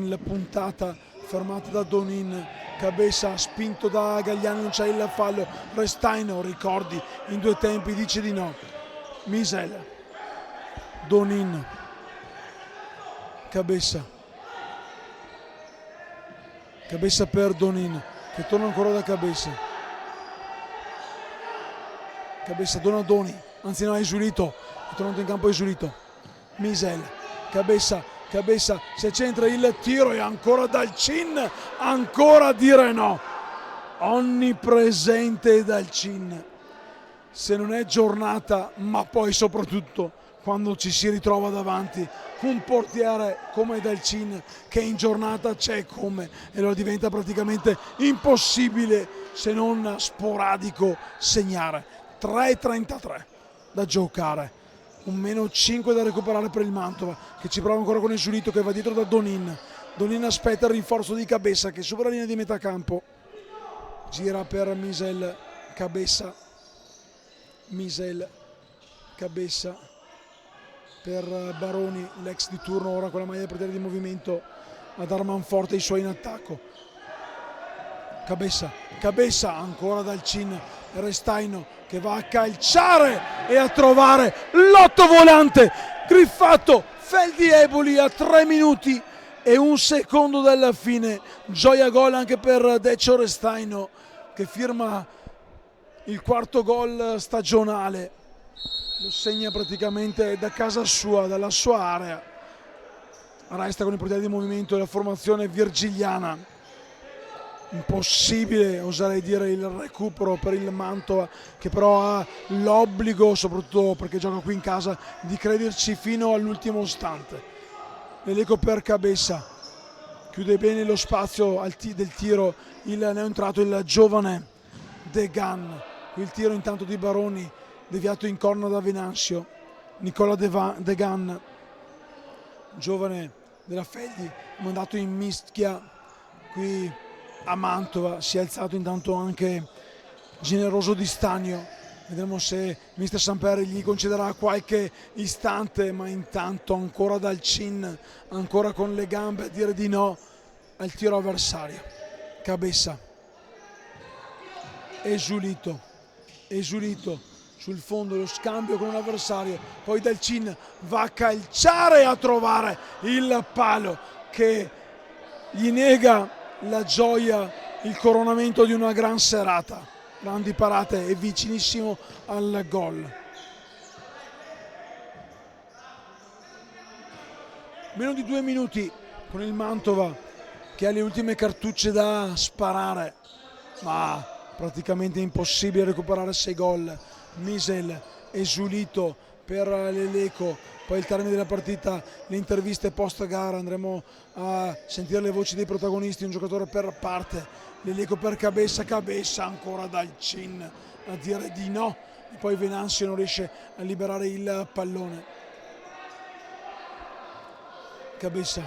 la puntata fermata da Donin. Cabessa spinto da Gagliani, non c'è il fallo. Restaino, ricordi, in due tempi dice di no. Misel, Donin, Cabessa per Donin che torna ancora da Cabessa dona Doni, anzi no, è Esulito, è tornato in campo Esulito. Misel, Cabessa, se centra il tiro e ancora dal cin, ancora a dire no, onnipresente dal cin. Se non è giornata, ma poi soprattutto quando ci si ritrova davanti un portiere come Dalcin, che in giornata c'è come, e lo diventa praticamente impossibile se non sporadico segnare. 3,33 da giocare, un meno 5 da recuperare per il Mantova, che ci prova ancora con Esulito che va dietro da Donin. Donin aspetta il rinforzo di Cabessa che supera la linea di metà campo, gira per Misel, Cabessa per Baroni, l'ex di turno, ora con la maglia del portiere di movimento a dar manforte i suoi in attacco. Cabessa ancora dal cin, Restaino che va a calciare e a trovare l'otto volante griffato Feldi Eboli a 3 minuti e un secondo dalla fine. Gioia gol anche per Decio Restaino che firma il quarto gol stagionale, lo segna praticamente da casa sua, dalla sua area. Resta con i portieri di movimento e la formazione virgiliana. Impossibile, oserei dire, il recupero per il Mantova, che però ha l'obbligo, soprattutto perché gioca qui in casa, di crederci fino all'ultimo istante. L'Eleco per Cabessa, chiude bene lo spazio del tiro il neoentrato, il giovane Degan. Il tiro intanto di Baroni, deviato in corner da Venanzio. Nicola Degan, giovane della Feldi, mandato in mischia qui a Mantova. Si è alzato intanto anche Generoso di Stagno, vedremo se mister Samperi gli concederà qualche istante, ma intanto ancora dal cin, ancora con le gambe a dire di no al tiro avversario. Cabessa, Esulito sul fondo, lo scambio con un avversario, poi Dalcin va a calciare e a trovare il palo che gli nega la gioia, il coronamento di una gran serata. Grandi parate e vicinissimo al gol. Meno di 2 minuti con il Mantova che ha le ultime cartucce da sparare, ma praticamente impossibile recuperare 6 gol. Misel, Esulito per l'Eleco, poi il termine della partita, le interviste post gara, andremo a sentire le voci dei protagonisti, un giocatore per parte. L'Eleco per Cabessa ancora dal cin a dire di no, e poi Venanzio non riesce a liberare il pallone. Cabessa,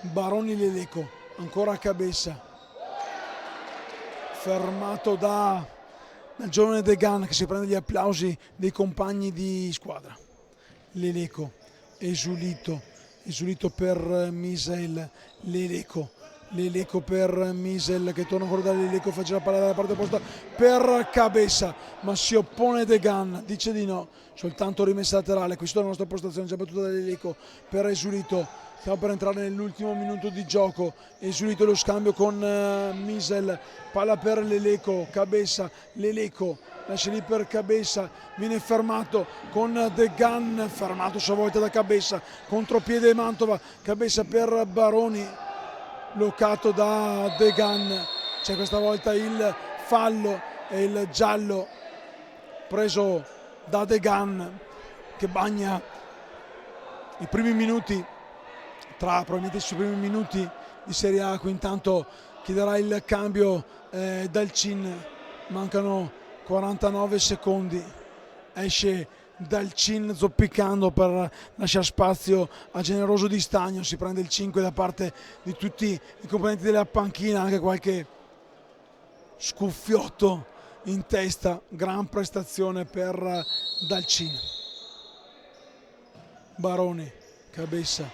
Baroni, l'Eleco, ancora Cabessa, fermato dal giovane Degan che si prende gli applausi dei compagni di squadra. L'Eleco, Esulito per Misel, l'Eleco per Misel che torna ancora dall'Eleco, fa girare la palla dalla parte opposta per Cabessa, ma si oppone Degan, dice di no, soltanto rimessa laterale. Questa è la nostra postazione già battuta dall'Eleco per Esulito. Stiamo per entrare nell'ultimo minuto di gioco. Esulito lo scambio con Misel, palla per l'Eleco, Cabessa, l'Eleco lascia lì per Cabessa, viene fermato con Degan, fermato a sua volta da Cabessa, contropiede Mantova, Cabessa per Baroni, bloccato da Degan. C'è questa volta il fallo e il giallo preso da Degan che bagna i primi minuti, probabilmente i suoi primi minuti di Serie A. Qui intanto chiederà il cambio Dalcin, mancano 49 secondi, esce Dalcin zoppicando per lasciare spazio a Generoso di Stagno, si prende il 5 da parte di tutti i componenti della panchina, anche qualche scuffiotto in testa. Gran prestazione per Dalcin. Baroni, Cabessa,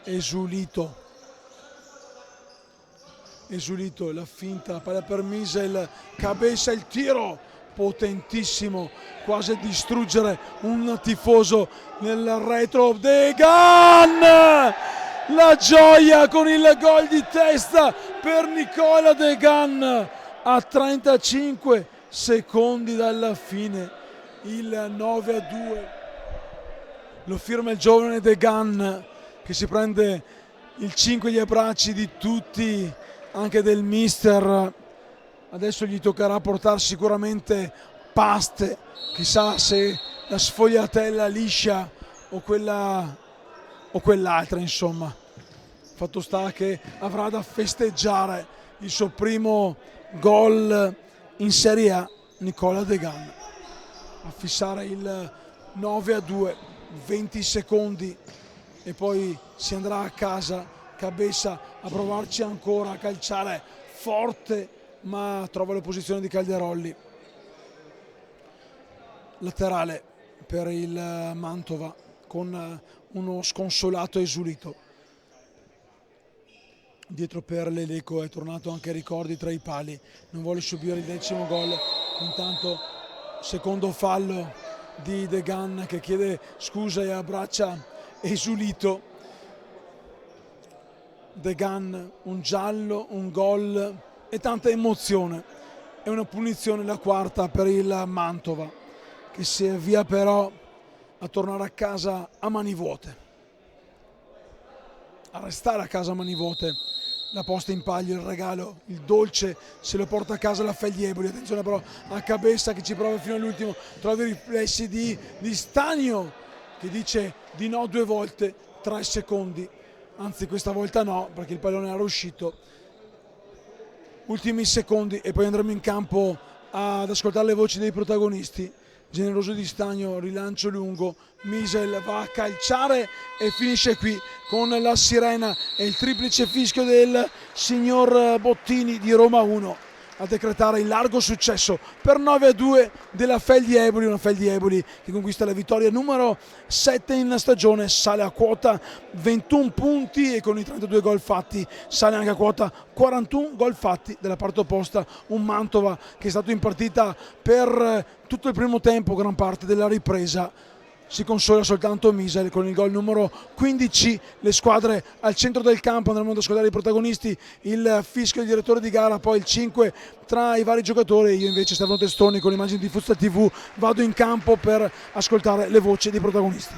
Esulito, Esulito, la finta, la palla per Misel, Cabeza, il tiro potentissimo, quasi a distruggere un tifoso nel retro. Degan, la gioia con il gol di testa per Nicola Degan a 35 secondi dalla fine, il 9-2. Lo firma il giovane Degan, che si prende il 5 agli abbracci di tutti, anche del mister. Adesso gli toccherà portare sicuramente paste, chissà se la sfogliatella liscia o quell'altra, insomma. Fatto sta che avrà da festeggiare il suo primo gol in Serie A, Nicola Degan, a fissare il 9-2, 20 secondi e poi si andrà a casa. Cabeza a provarci ancora a calciare forte, ma trova l'opposizione di Calderolli. Laterale per il Mantova con uno sconsolato Esulito. Dietro per l'Eleco è tornato anche Ricordi tra i pali, non vuole subire il 10° gol. Intanto secondo fallo di Degan, che chiede scusa e abbraccia Esulito. Degan, un giallo, un gol e tanta emozione. È una punizione, la quarta per il Mantova, che si avvia però a tornare a casa a mani vuote, a restare a casa a mani vuote. La posta in palio, il regalo, il dolce se lo porta a casa la Fellieboli. Attenzione però a Cabeza, che ci prova fino all'ultimo, trova i riflessi di Stagno, che dice di no 2 volte, 3 secondi, anzi questa volta no, perché il pallone era uscito. Ultimi secondi e poi andremo in campo ad ascoltare le voci dei protagonisti. Generoso di Stagno, rilancio lungo, Misel va a calciare e finisce qui con la sirena e il triplice fischio del signor Bottini di Roma 1 a decretare il largo successo per 9-2 della Fellieboli, una Fellieboli che conquista la vittoria numero 7 in stagione, sale a quota 21 punti e con i 32 gol fatti sale anche a quota 41 gol fatti. Della parte opposta un Mantova che è stato in partita per tutto il primo tempo, gran parte della ripresa. Si consola soltanto Misel con il gol numero 15. Le squadre al centro del campo, andremo ad ascoltare i protagonisti, il fischio del direttore di gara, poi il 5 tra i vari giocatori. Io invece, Stefano Testoni, con l'immagine di Fuzza TV, vado in campo per ascoltare le voci dei protagonisti.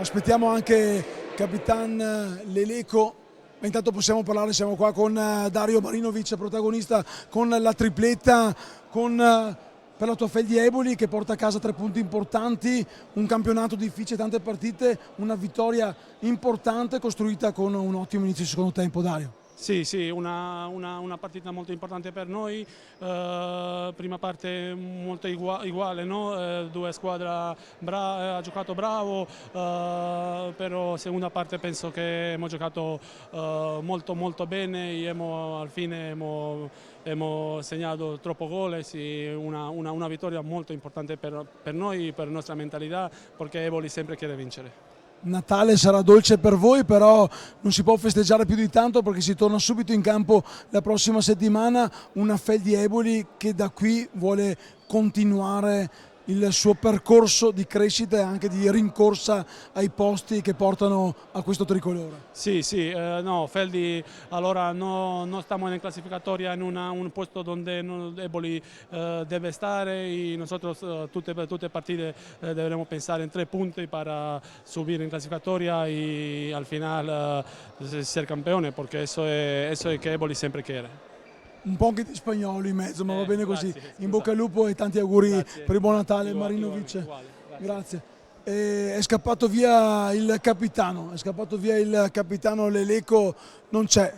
Aspettiamo anche Capitan Leleco, ma intanto possiamo parlare, siamo qua con Dario Marinovic, protagonista con la tripletta, per la tua Fellieboli che porta a casa 3 punti importanti, un campionato difficile, tante partite, una vittoria importante costruita con un ottimo inizio di secondo tempo. Dario. Sì, una partita molto importante per noi, prima parte molto uguale, no? Due squadre ha giocato bravo, però seconda parte penso che abbiamo giocato molto bene e alla fine abbiamo segnato troppo gol, sì, una vittoria molto importante per noi, per la nostra mentalità, perché Eboli sempre quiere vincere. Natale sarà dolce per voi, però non si può festeggiare più di tanto perché si torna subito in campo la prossima settimana una Feldi Eboli che da qui vuole continuare il suo percorso di crescita e anche di rincorsa ai posti che portano a questo tricolore. Sí, sí, no, Feldi ahora no estamos en clasificatoria en un puesto donde Eboli debe estar y nosotros tutte partite deberemos pensar en 3 puntos para subir en clasificatoria y al final ser campeones, porque eso es que Eboli siempre quiere. Un po' anche di spagnolo in mezzo, ma va bene così. Grazie, In bocca al lupo e tanti auguri Grazie. per il buon Natale, Marinovic. Grazie. È scappato via il capitano, Leleco non c'è,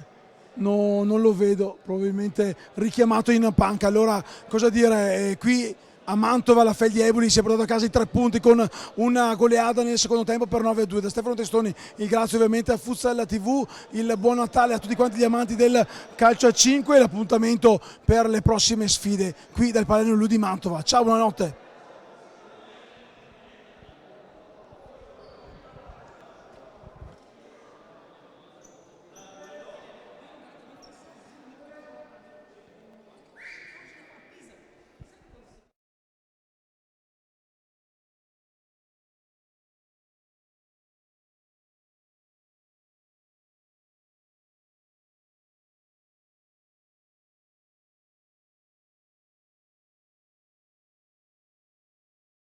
non lo vedo, probabilmente richiamato in panca. Allora cosa dire, qui a Mantova la Feldi Eboli si è portato a casa i 3 punti con una goleada nel secondo tempo per 9-2. Da Stefano Testoni il grazie ovviamente a Futsal TV, il buon Natale a tutti quanti gli amanti del calcio a 5 e l'appuntamento per le prossime sfide qui dal Palaneo di Mantova. Ciao, buonanotte.